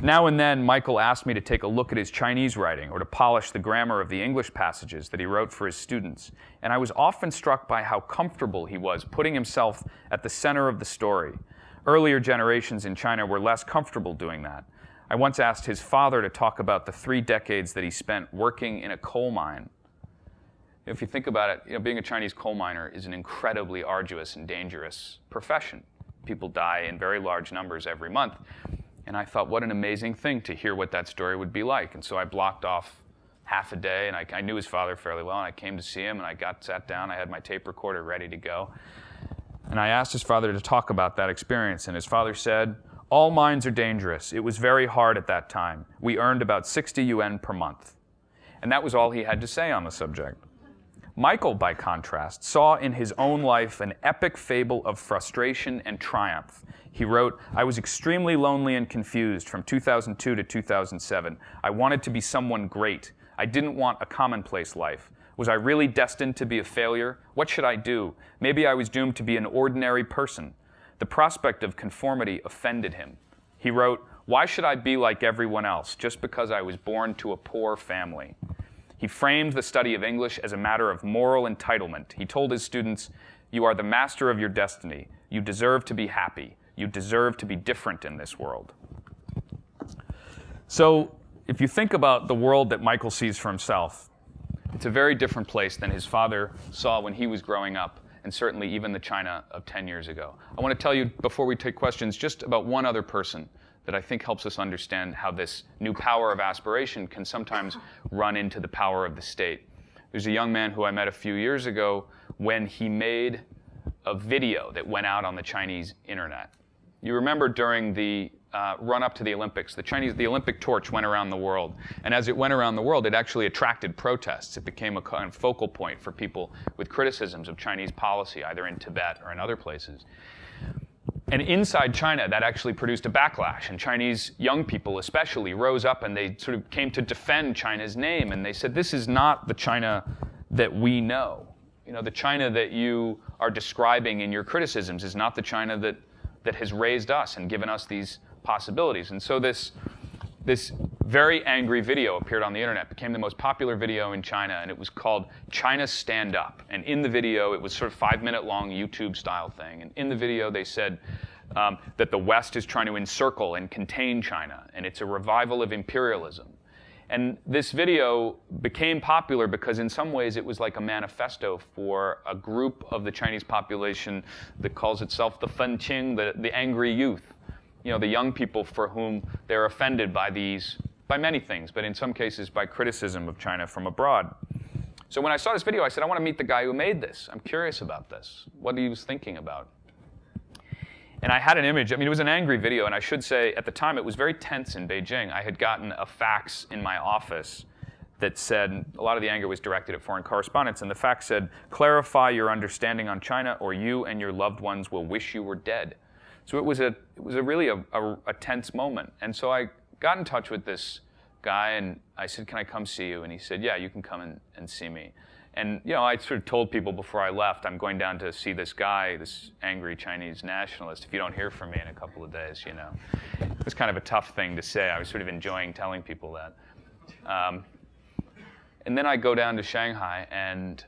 Now and then, Michael asked me to take a look at his Chinese writing or to polish the grammar of the English passages that he wrote for his students, and I was often struck by how comfortable he was putting himself at the center of the story. Earlier generations in China were less comfortable doing that. I once asked his father to talk about the 3 decades that he spent working in a coal mine. If you think about it, being a Chinese coal miner is an incredibly arduous and dangerous profession. People die in very large numbers every month. And I thought, what an amazing thing to hear what that story would be like. And so I blocked off half a day, and I knew his father fairly well, and I came to see him, and I sat down, I had my tape recorder ready to go. And I asked his father to talk about that experience, and his father said, all mines are dangerous. It was very hard at that time. We earned about 60 yuan per month. And that was all he had to say on the subject. Michael, by contrast, saw in his own life an epic fable of frustration and triumph. He wrote, I was extremely lonely and confused from 2002 to 2007. I wanted to be someone great. I didn't want a commonplace life. Was I really destined to be a failure? What should I do? Maybe I was doomed to be an ordinary person. The prospect of conformity offended him. He wrote, why should I be like everyone else just because I was born to a poor family? He framed the study of English as a matter of moral entitlement. He told his students, you are the master of your destiny. You deserve to be happy. You deserve to be different in this world. So if you think about the world that Michael sees for himself, it's a very different place than his father saw when he was growing up, and certainly even the China of 10 years ago. I want to tell you, before we take questions, just about one other person that I think helps us understand how this new power of aspiration can sometimes run into the power of the state. There's a young man who I met a few years ago when he made a video that went out on the Chinese internet. You remember during the run-up to the Olympics, the Olympic torch went around the world. And as it went around the world, it actually attracted protests. It became a kind of focal point for people with criticisms of Chinese policy, either in Tibet or in other places. And inside China, that actually produced a backlash. And Chinese young people especially rose up and they sort of came to defend China's name. And they said, this is not the China that we know. The China that you are describing in your criticisms is not the China that has raised us and given us these possibilities. And so this very angry video appeared on the internet, became the most popular video in China, and it was called China Stand Up. And in the video, it was sort of 5-minute long YouTube-style thing. And in the video, they said that the West is trying to encircle and contain China, and it's a revival of imperialism. And this video became popular because in some ways it was like a manifesto for a group of the Chinese population that calls itself the Fenqing, the angry youth. The young people for whom they're offended by many things, but in some cases by criticism of China from abroad. So when I saw this video, I said, I want to meet the guy who made this. I'm curious about this, what he was thinking about. And I had an image. It was an angry video, and I should say, at the time, it was very tense in Beijing. I had gotten a fax in my office that said, a lot of the anger was directed at foreign correspondents, and the fax said, clarify your understanding on China, or you and your loved ones will wish you were dead. So it was really a tense moment. And so I got in touch with this guy, and I said, can I come see you? And he said, yeah, you can come and see me. And I sort of told people before I left, I'm going down to see this guy, this angry Chinese nationalist, if you don't hear from me in a couple of days, It was kind of a tough thing to say. I was sort of enjoying telling people that. And then I go down to Shanghai, and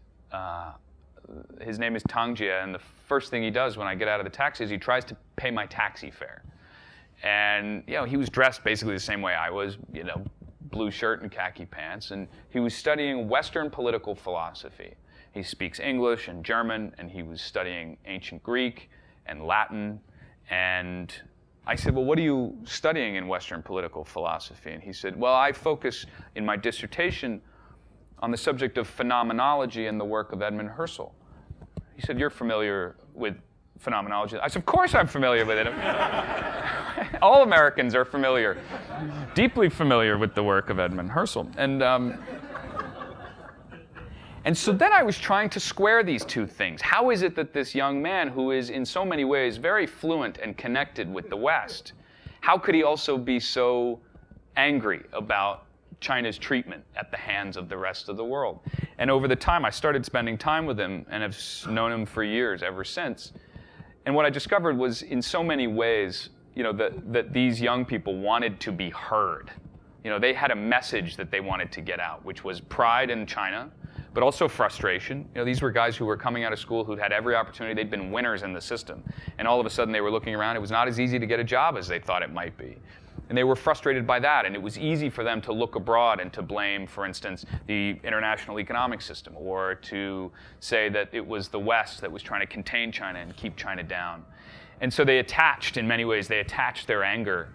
his name is Tang Jie, and the first thing he does when I get out of the taxi is he tries to pay my taxi fare. And he was dressed basically the same way I was, blue shirt and khaki pants, and he was studying Western political philosophy. He speaks English and German, and he was studying ancient Greek and Latin. And I said, well, what are you studying in Western political philosophy? And he said, well, I focus in my dissertation on the subject of phenomenology and the work of Edmund Husserl. He said, you're familiar with phenomenology? I said, of course I'm familiar with it. All Americans are familiar, deeply familiar with the work of Edmund Husserl. And so then I was trying to square these two things. How is it that this young man, who is in so many ways very fluent and connected with the West, how could he also be so angry about China's treatment at the hands of the rest of the world? And over the time, I started spending time with him and have known him for years ever since. And what I discovered was, in so many ways, that these young people wanted to be heard. They had a message that they wanted to get out, which was pride in China, but also frustration. These were guys who were coming out of school who'd had every opportunity. They'd been winners in the system. And all of a sudden, they were looking around. It was not as easy to get a job as they thought it might be. And they were frustrated by that. And it was easy for them to look abroad and to blame, for instance, the international economic system, or to say that it was the West that was trying to contain China and keep China down. And so they attached, in many ways, their anger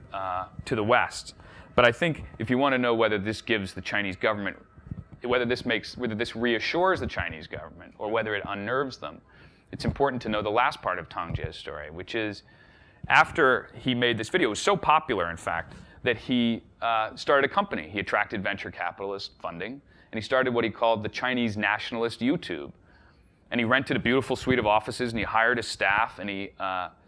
to the West. But I think if you want to know whether this gives the Chinese government, whether this reassures the Chinese government, or whether it unnerves them, it's important to know the last part of Tang Jie's story, which is, after he made this video, it was so popular, in fact, that he started a company. He attracted venture capitalist funding, and he started what he called the Chinese nationalist YouTube. And he rented a beautiful suite of offices, and he hired a staff, and he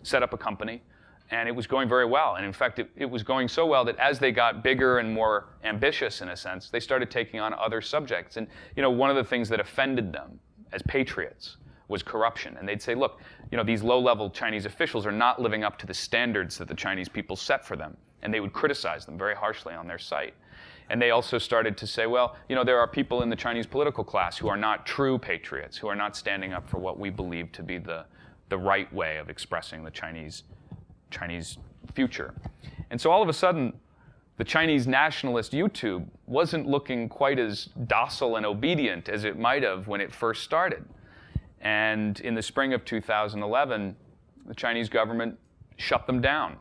set up a company. And it was going very well. And in fact, it was going so well that as they got bigger and more ambitious, in a sense, they started taking on other subjects. And one of the things that offended them as patriots was corruption. And they'd say, look, these low-level Chinese officials are not living up to the standards that the Chinese people set for them. And they would criticize them very harshly on their site. And they also started to say, well, there are people in the Chinese political class who are not true patriots, who are not standing up for what we believe to be the right way of expressing the Chinese future. And so all of a sudden, the Chinese nationalist YouTube wasn't looking quite as docile and obedient as it might have when it first started. And in the spring of 2011, the Chinese government shut them down.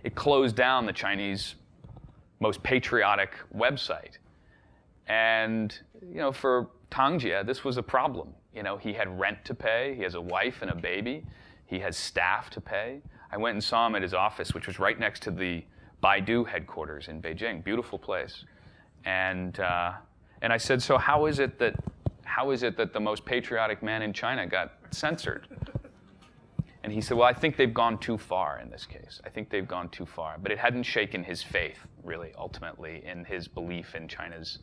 It closed down the Chinese most patriotic website. And, for Tang Jie, this was a problem. He had rent to pay. He has a wife and a baby. He has staff to pay. I went and saw him at his office, which was right next to the Baidu headquarters in Beijing. Beautiful place. And I said, so how is it that the most patriotic man in China got censored? And he said, well, I think they've gone too far in this case. I think they've gone too far. But it hadn't shaken his faith, really, ultimately, in his belief in China's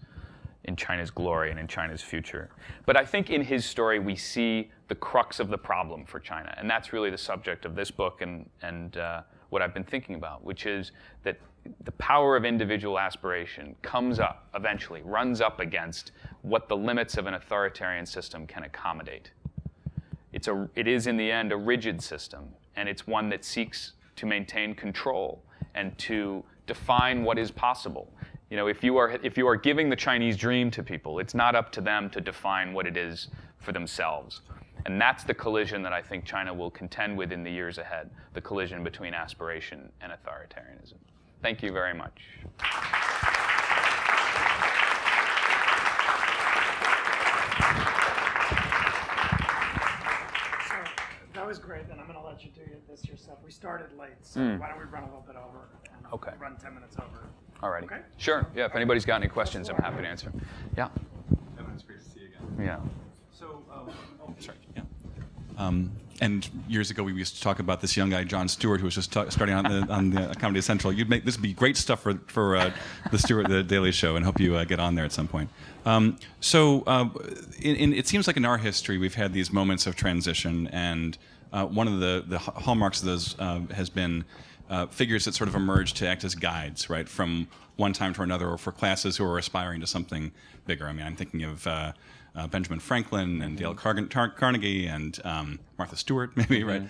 glory and in China's future. But I think in his story, we see the crux of the problem for China. And that's really the subject of this book and what I've been thinking about, which is that the power of individual aspiration comes up, eventually, runs up against what the limits of an authoritarian system can accommodate. It is, in the end, a rigid system, and it's one that seeks to maintain control and to define what is possible. If you are giving the Chinese dream to people, it's not up to them to define what it is for themselves. And that's the collision that I think China will contend with in the years ahead, the collision between aspiration and authoritarianism. Thank you very much. That was great, and I'm going to let you do this yourself. We started late, so why don't we run a little bit over and Okay. run 10 minutes over. Alrighty. Okay? Sure. Yeah, if anybody's got any questions, I'm happy to answer. Yeah. Evan, it's great to see you again. Yeah. So, sorry. Yeah. And years ago, we used to talk about this young guy, Jon Stewart, who was just starting on the Comedy Central. This would be great stuff for the Daily Show, and hope you get on there at some point. It seems like in our history, we've had these moments of transition, and one of the hallmarks of those has been figures that sort of emerge to act as guides, right, from one time to another, or for classes who are aspiring to something bigger. I mean, I'm thinking of Benjamin Franklin and Dale Carnegie and Martha Stewart, maybe, right?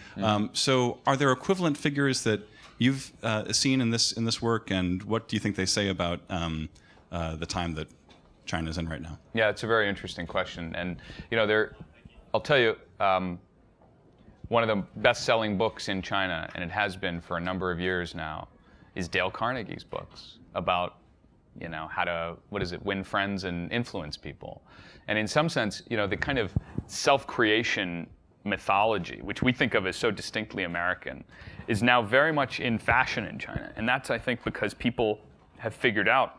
So are there equivalent figures that you've seen in this work, and what do you think they say about the time that China is in right now? Yeah, it's a very interesting question, and I'll tell you, one of the best-selling books in China, and it has been for a number of years now, is Dale Carnegie's books about how to win friends and influence people, and in some sense, the kind of self-creation mythology, which we think of as so distinctly American, is now very much in fashion in China, and that's, I think, because people have figured out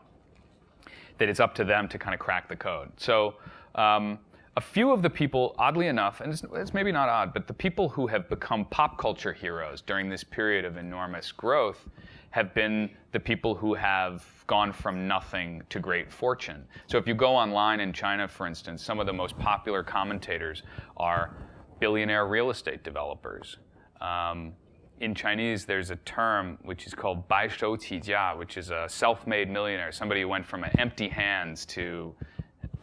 that it's up to them to kind of crack the code. So a few of the people, oddly enough, and it's maybe not odd, but the people who have become pop culture heroes during this period of enormous growth have been the people who have gone from nothing to great fortune. So if you go online in China, for instance, some of the most popular commentators are billionaire real estate developers. In Chinese, there's a term which is called bai shou qi jia, which is a self-made millionaire, somebody who went from empty hands to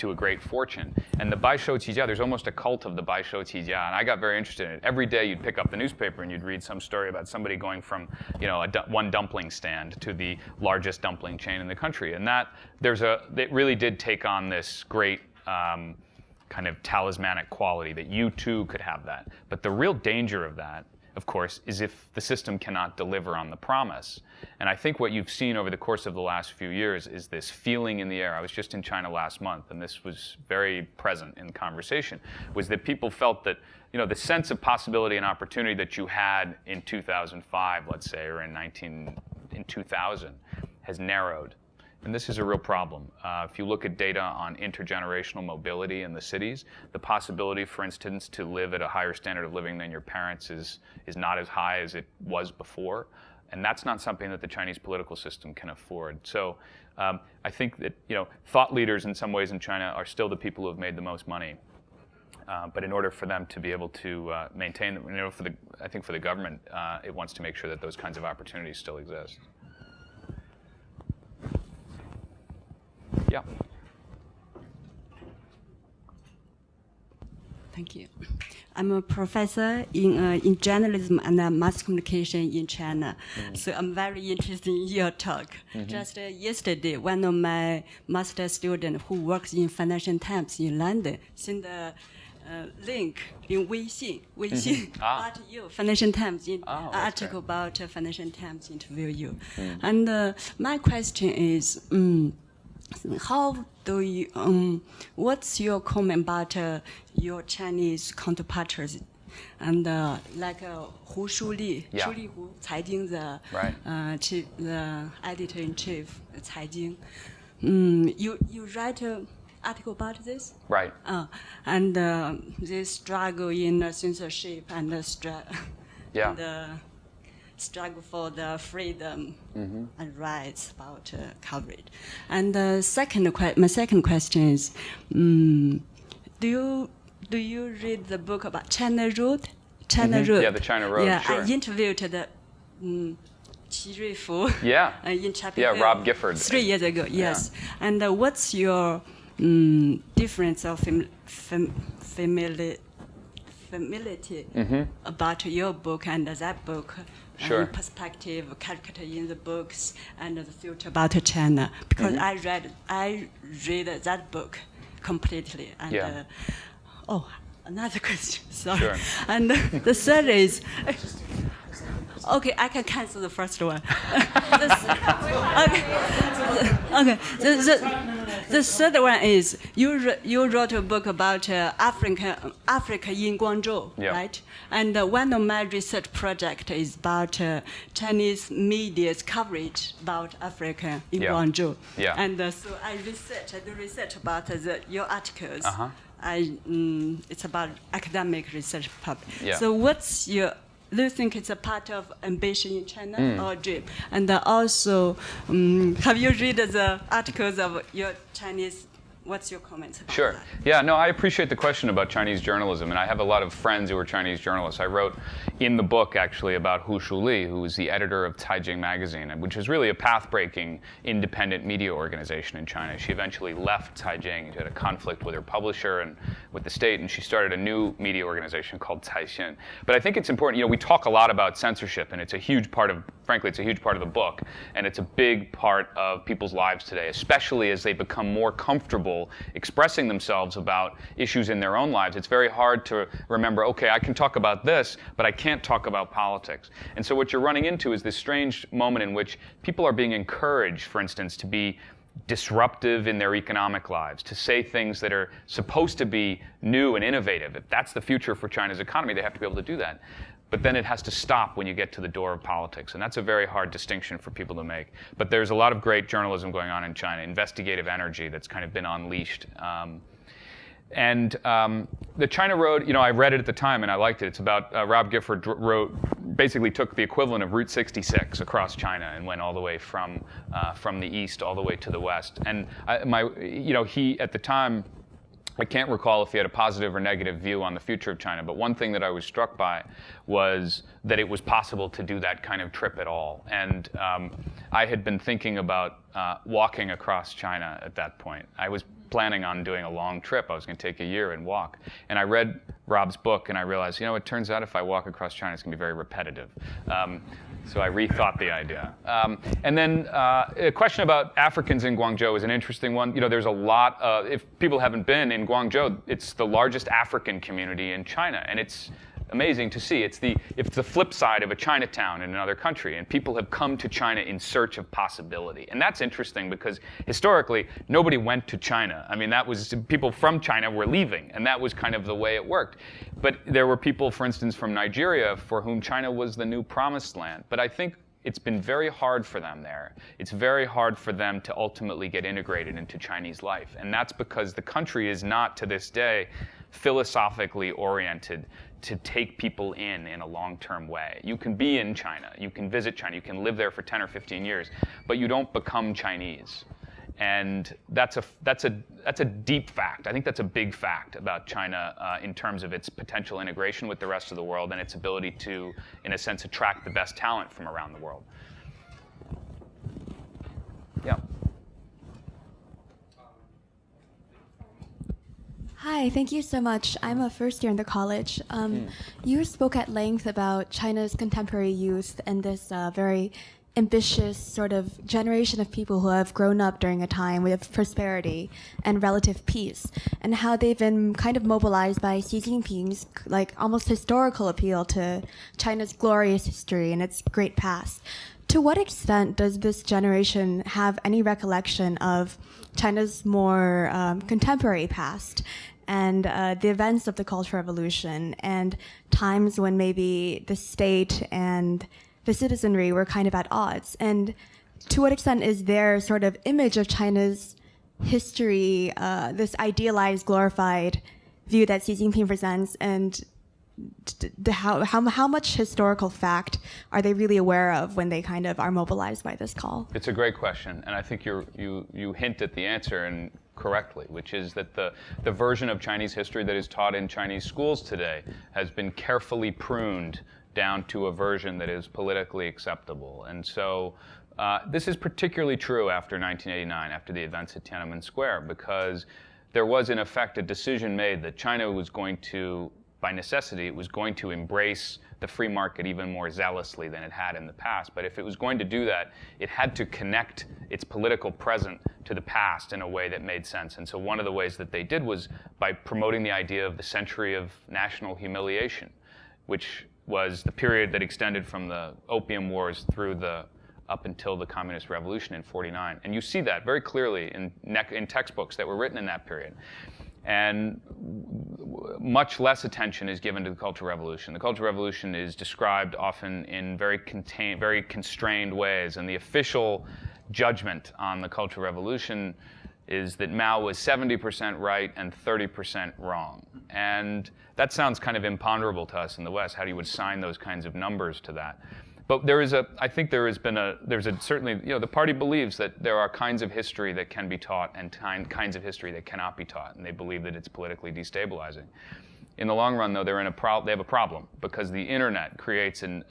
a great fortune. And the bai shou qi jia, there's almost a cult of the bai shou qi jia, and I got very interested in it. Every day you'd pick up the newspaper and you'd read some story about somebody going from one dumpling stand to the largest dumpling chain in the country. And it really did take on this great kind of talismanic quality that you too could have that. But the real danger of that, of course, is if the system cannot deliver on the promise. And I think what you've seen over the course of the last few years is this feeling in the air. I was just in China last month, and this was very present in the conversation, was that people felt that the sense of possibility and opportunity that you had in 2005, let's say, or in 2000, has narrowed. And this is a real problem. If you look at data on intergenerational mobility in the cities, the possibility, for instance, to live at a higher standard of living than your parents is not as high as it was before. And that's not something that the Chinese political system can afford. So I think that thought leaders in some ways in China are still the people who have made the most money. But in order for them to be able to maintain, I think for the government, it wants to make sure that those kinds of opportunities still exist. Yeah. Thank you. I'm a professor in journalism and mass communication in China. So I'm very interested in your talk. Just yesterday, one of my master students who works in Financial Times in London sent a link in Weixin about you, Financial Times, an article about Financial Times interview you. And my question is, how do you, what's your comment about your Chinese counterparts and like Hu Shuli, Shuli Hu, 财经 the editor-in-chief, 财经. You write an article about this? Right. And this struggle in censorship and the struggle for the freedom and rights about coverage. And my second question is, do you read the book about China Road? Road. Yeah, the China Road. Yeah, sure. I interviewed the Qi Ruifu. Yeah. In Chapel Yeah, Hill Rob Gifford. 3 years ago. Yes. Yeah. And what's your difference of familiarity about your book and that book? Sure. Perspective, character in the books, and the future about China. Because I read that book completely. And another question. Sorry. Sure. And the third is. Okay, I can cancel the first one. The third one is you wrote a book about Africa in Guangzhou, right? And one of my research projects is about Chinese media's coverage about Africa in Guangzhou. Yeah. And so I do research about your articles. It's about academic research public. Yeah. So what's your do you think it's a part of ambition in China or dream? And also, have you read the articles of your Chinese? What's your comments about that? Yeah, no, I appreciate the question about Chinese journalism, and I have a lot of friends who are Chinese journalists. I wrote in the book, actually, about Hu Shuli, who was the editor of Caijing magazine, which is really a path-breaking independent media organization in China. She eventually left Caijing. She had a conflict with her publisher and with the state, and she started a new media organization called Caixin. But I think it's important, we talk a lot about censorship, and it's a huge part of frankly, it's a huge part of the book, and it's a big part of people's lives today, especially as they become more comfortable expressing themselves about issues in their own lives. It's very hard to remember, okay, I can talk about this, but I can't talk about politics. And so what you're running into is this strange moment in which people are being encouraged, for instance, to be disruptive in their economic lives, to say things that are supposed to be new and innovative. If that's the future for China's economy, they have to be able to do that. But then it has to stop when you get to the door of politics, and that's a very hard distinction for people to make. But there's a lot of great journalism going on in China, investigative energy that's kind of been unleashed. The China Road, I read it at the time and I liked it. It's about Rob Gifford basically took the equivalent of Route 66 across China and went all the way from the east all the way to the west. And he at the time, I can't recall if he had a positive or negative view on the future of China, but one thing that I was struck by was that it was possible to do that kind of trip at all. And I had been thinking about walking across China at that point. I was planning on doing a long trip. I was going to take a year and walk. And I read Rob's book and I realized, it turns out if I walk across China, it's going to be very repetitive. So I rethought the idea. And then a question about Africans in Guangzhou is an interesting one. There's a lot if people haven't been in Guangzhou, it's the largest African community in China. And it's amazing to see. It's the flip side of a Chinatown in another country, and people have come to China in search of possibility. And that's interesting because historically, nobody went to China. I mean, that was people from China were leaving, and that was kind of the way it worked. But there were people, for instance, from Nigeria for whom China was the new promised land. But I think it's been very hard for them there. It's very hard for them to ultimately get integrated into Chinese life. And that's because the country is not, to this day, philosophically oriented to take people in a long-term way. You can be in China, you can visit China, you can live there for 10 or 15 years, but you don't become Chinese. And that's a deep fact. I think that's a big fact about China in terms of its potential integration with the rest of the world and its ability to, in a sense, attract the best talent from around the world. Yeah. Hi, thank you so much. I'm a first year in the college. You spoke at length about China's contemporary youth and this very ambitious sort of generation of people who have grown up during a time with prosperity and relative peace, and how they've been kind of mobilized by Xi Jinping's almost historical appeal to China's glorious history and its great past. To what extent does this generation have any recollection of China's more contemporary past and the events of the Cultural Revolution and times when maybe the state and the citizenry were kind of at odds? And to what extent is their sort of image of China's history, this idealized, glorified view that Xi Jinping presents, and how much historical fact are they really aware of when they kind of are mobilized by this call? It's a great question, and I think you hint at the answer and correctly, which is that the version of Chinese history that is taught in Chinese schools today has been carefully pruned down to a version that is politically acceptable. And so this is particularly true after 1989, after the events at Tiananmen Square, because there was in effect a decision made that China was going to, by necessity, it was going to embrace the free market even more zealously than it had in the past. But if it was going to do that, it had to connect its political present to the past in a way that made sense. And so one of the ways that they did was by promoting the idea of the century of national humiliation, which was the period that extended from the Opium Wars through up until the Communist Revolution in '49. And you see that very clearly in textbooks that were written in that period. And much less attention is given to the Cultural Revolution. The Cultural Revolution is described often in very constrained ways, and the official judgment on the Cultural Revolution is that Mao was 70% right and 30% wrong. And that sounds kind of imponderable to us in the West, how you would assign those kinds of numbers to that. But I think certainly, the party believes that there are kinds of history that can be taught and kinds of history that cannot be taught, and they believe that it's politically destabilizing. In the long run, though, they have a problem, because the internet creates an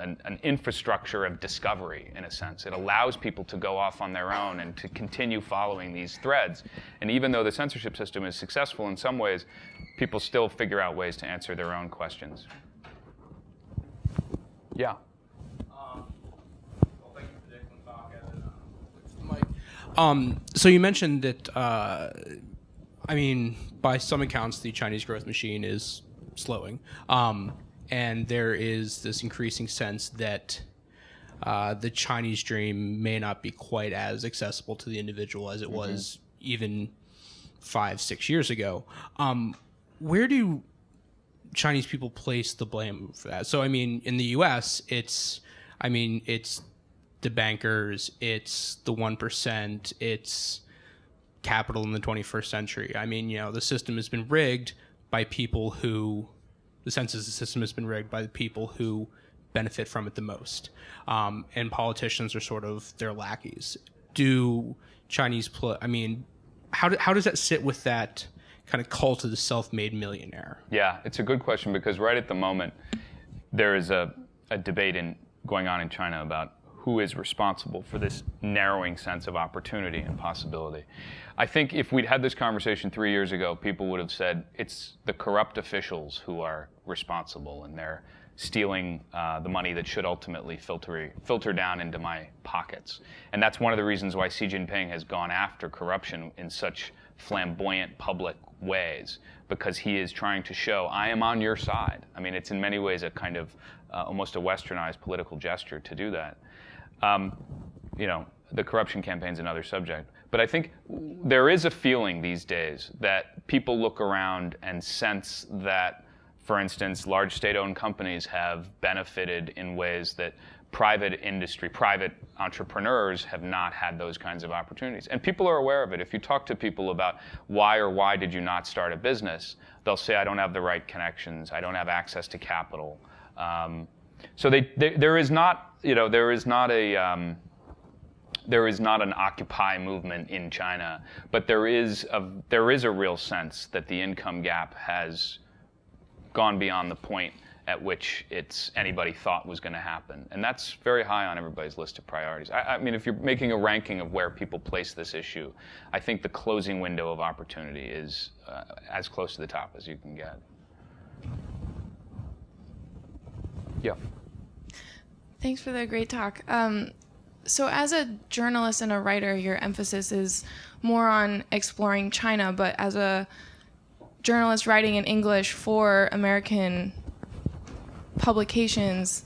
infrastructure of discovery, in a sense. It allows people to go off on their own and to continue following these threads. And even though the censorship system is successful in some ways, people still figure out ways to answer their own questions. Yeah. So you mentioned that, by some accounts, the Chinese growth machine is slowing. And there is this increasing sense that the Chinese dream may not be quite as accessible to the individual as it was even 5-6 years ago. Where do Chinese people place the blame for that? So, in the U.S., it's the bankers, it's the 1%, it's capital in the 21st century. The system has been rigged by people who, the census system has been rigged by the people who benefit from it the most. And politicians are sort of their lackeys. Do Chinese, how does that sit with that kind of cult of the self-made millionaire? Yeah, it's a good question, because right at the moment, there is a debate going on in China about who is responsible for this narrowing sense of opportunity and possibility. I think if we'd had this conversation 3 years ago, people would have said it's the corrupt officials who are responsible, and they're stealing the money that should ultimately filter down into my pockets. And that's one of the reasons why Xi Jinping has gone after corruption in such flamboyant public ways, because he is trying to show, I am on your side. It's in many ways a kind of almost a westernized political gesture to do that. The corruption campaign's another subject. But I think there is a feeling these days that people look around and sense that, for instance, large state-owned companies have benefited in ways that private industry, private entrepreneurs have not had those kinds of opportunities. And people are aware of it. If you talk to people about why did you not start a business, they'll say, I don't have the right connections, I don't have access to capital. So there is not an Occupy movement in China, but there is a real sense that the income gap has gone beyond the point at which anybody thought was going to happen, and that's very high on everybody's list of priorities. If you're making a ranking of where people place this issue, I think the closing window of opportunity is as close to the top as you can get. Yeah. Thanks for the great talk. So as a journalist and a writer, your emphasis is more on exploring China, but as a journalist writing in English for American publications,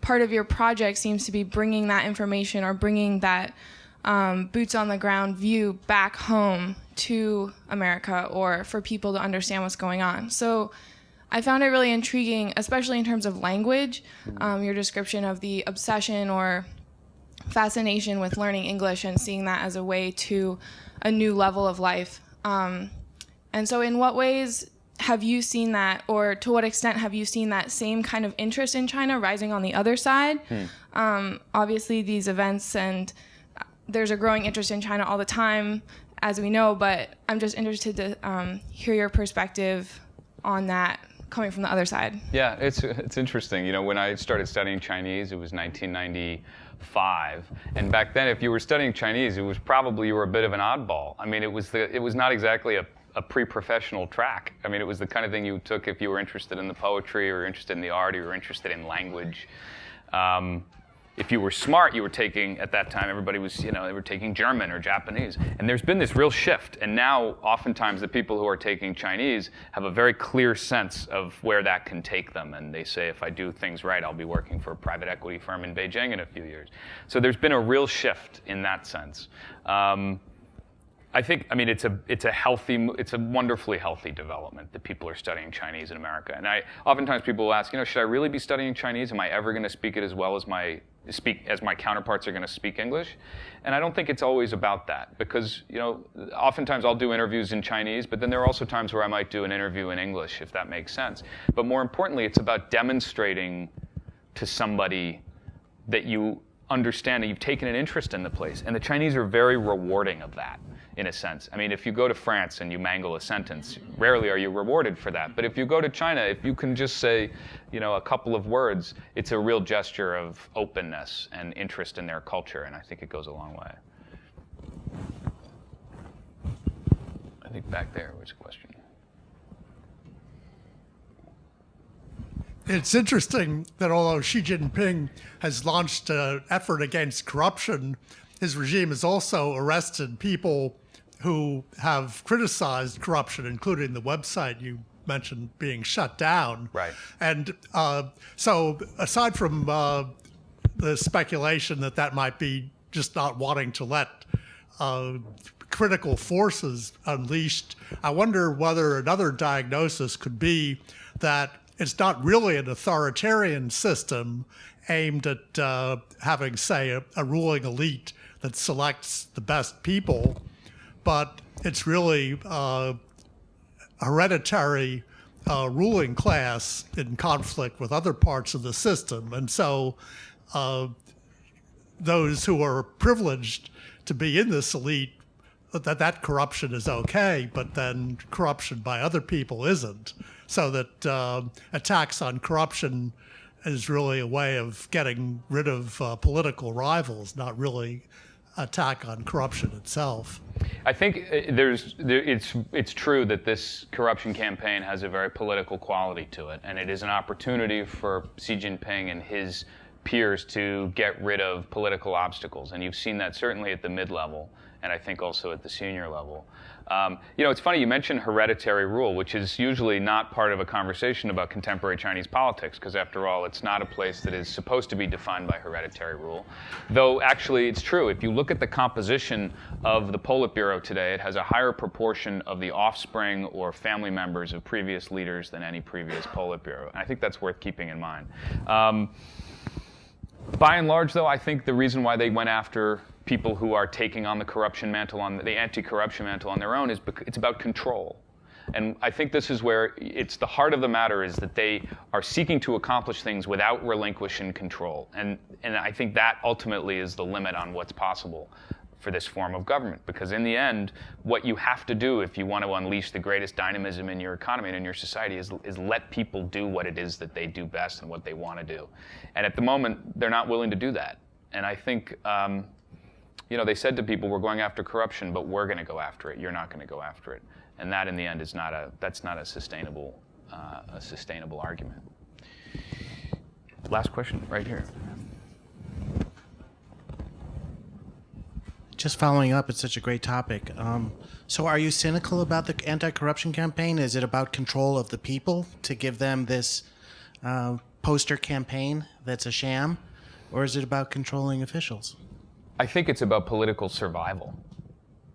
part of your project seems to be bringing that information or bringing that boots on the ground view back home to America, or for people to understand what's going on. So I found it really intriguing, especially in terms of language, your description of the obsession or fascination with learning English and seeing that as a way to a new level of life. And so in what ways have you seen that, or to what extent have you seen that same kind of interest in China rising on the other side? Obviously these events, and there's a growing interest in China all the time, as we know, but I'm just interested to hear your perspective on that coming from the other side. Yeah, it's interesting. When I started studying Chinese, it was 1995, and back then, if you were studying Chinese, it was probably you were a bit of an oddball. It was not exactly a pre-professional track. It was the kind of thing you took if you were interested in the poetry, or interested in the art, or you were interested in language. If you were smart, you were taking, at that time, everybody was, they were taking German or Japanese. And there's been this real shift. And now, oftentimes, the people who are taking Chinese have a very clear sense of where that can take them. And they say, if I do things right, I'll be working for a private equity firm in Beijing in a few years. So there's been a real shift in that sense. I think, it's a wonderfully healthy development that people are studying Chinese in America. And oftentimes people will ask, should I really be studying Chinese? Am I ever going to speak it as well as my counterparts are going to speak English? And I don't think it's always about that, because oftentimes I'll do interviews in Chinese, but then there are also times where I might do an interview in English, if that makes sense. But more importantly, it's about demonstrating to somebody that you understand that you've taken an interest in the place. And the Chinese are very rewarding of that, in a sense. If you go to France and you mangle a sentence, rarely are you rewarded for that. But if you go to China, if you can just say, a couple of words, it's a real gesture of openness and interest in their culture, and I think it goes a long way. I think back there was a question. It's interesting that although Xi Jinping has launched an effort against corruption, his regime has also arrested people who have criticized corruption, including the website you mentioned being shut down. Right. And so aside from the speculation that might be just not wanting to let critical forces unleashed, I wonder whether another diagnosis could be that it's not really an authoritarian system aimed at having, say, a ruling elite that selects the best people, but it's really a hereditary ruling class in conflict with other parts of the system. And so those who are privileged to be in this elite, that corruption is okay, but then corruption by other people isn't. So that attacks on corruption is really a way of getting rid of political rivals, not really attack on corruption itself. I think it's true that this corruption campaign has a very political quality to it, and it is an opportunity for Xi Jinping and his peers to get rid of political obstacles, and you've seen that certainly at the mid-level, and I think also at the senior level. It's funny, you mentioned hereditary rule, which is usually not part of a conversation about contemporary Chinese politics, because after all, it's not a place that is supposed to be defined by hereditary rule. Though actually it's true, if you look at the composition of the Politburo today, it has a higher proportion of the offspring or family members of previous leaders than any previous Politburo. And I think that's worth keeping in mind. By and large, though, I think the reason why they went after people who are taking on the corruption mantle, on the anti-corruption mantle on their own, is because it's about control. And I think this is where it's the heart of the matter, is that they are seeking to accomplish things without relinquishing control. And I think that ultimately is the limit on what's possible for this form of government. Because in the end, what you have to do if you want to unleash the greatest dynamism in your economy and in your society is let people do what it is that they do best and what they want to do. And at the moment, they're not willing to do that. And I think, they said to people, we're going after corruption, but we're going to go after it. You're not going to go after it. And that, in the end, that's not a sustainable argument. Last question, right here. Just following up, it's such a great topic. So are you cynical about the anti-corruption campaign? Is it about control of the people to give them this poster campaign that's a sham? Or is it about controlling officials? I think it's about political survival.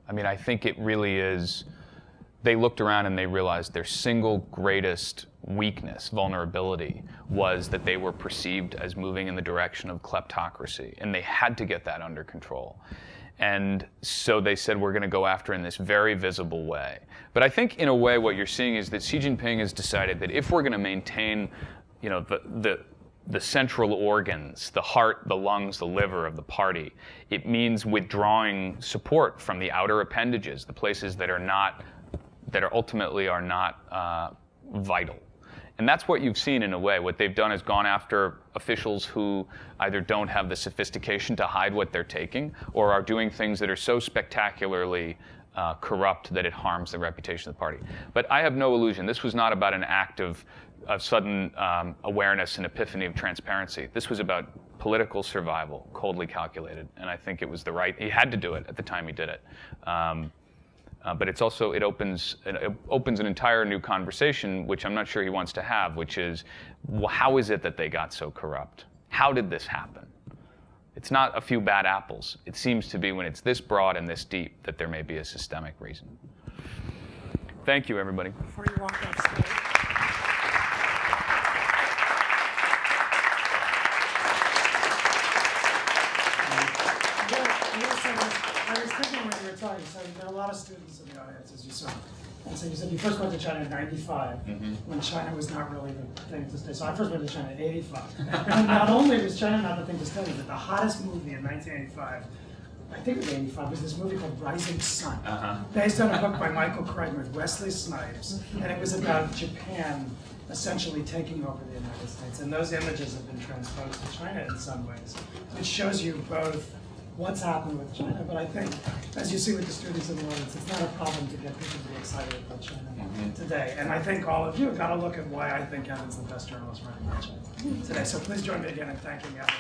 I mean, I think it really is. They looked around and they realized their single greatest weakness, vulnerability, was that they were perceived as moving in the direction of kleptocracy, and they had to get that under control. And so they said, we're going to go after it in this very visible way. But I think, in a way, what you're seeing is that Xi Jinping has decided that if we're going to maintain, the central organs, the heart, the lungs, the liver of the party, it means withdrawing support from the outer appendages, the places that ultimately are not vital. And that's what you've seen in a way. What they've done is gone after officials who either don't have the sophistication to hide what they're taking, or are doing things that are so spectacularly corrupt that it harms the reputation of the party. But I have no illusion. This was not about an act of sudden awareness and epiphany of transparency. This was about political survival, coldly calculated. And I think it was he had to do it at the time he did it. But it opens an entire new conversation, which I'm not sure he wants to have, which is, how is it that they got so corrupt? How did this happen? It's not a few bad apples. It seems to be when it's this broad and this deep that there may be a systemic reason. Thank you, everybody. Before you walk off stage. I was thinking when you were talking, so there are a lot of students in the audience, as you saw. And so you said you first went to China in 95, when China was not really the thing to study. So I first went to China in 85. And not only was China not the thing to study, but the hottest movie in 1985, I think it was 85, was this movie called Rising Sun, based on a book by Michael Crichton with Wesley Snipes. And it was about Japan essentially taking over the United States. And those images have been transposed to China in some ways, which shows you both what's happened with China, but I think, as you see with the students in the audience, it's not a problem to get people to be excited about China today. And I think all of you have got to look at why I think Evan's the best journalist running about China today. So please join me again in thanking Evan.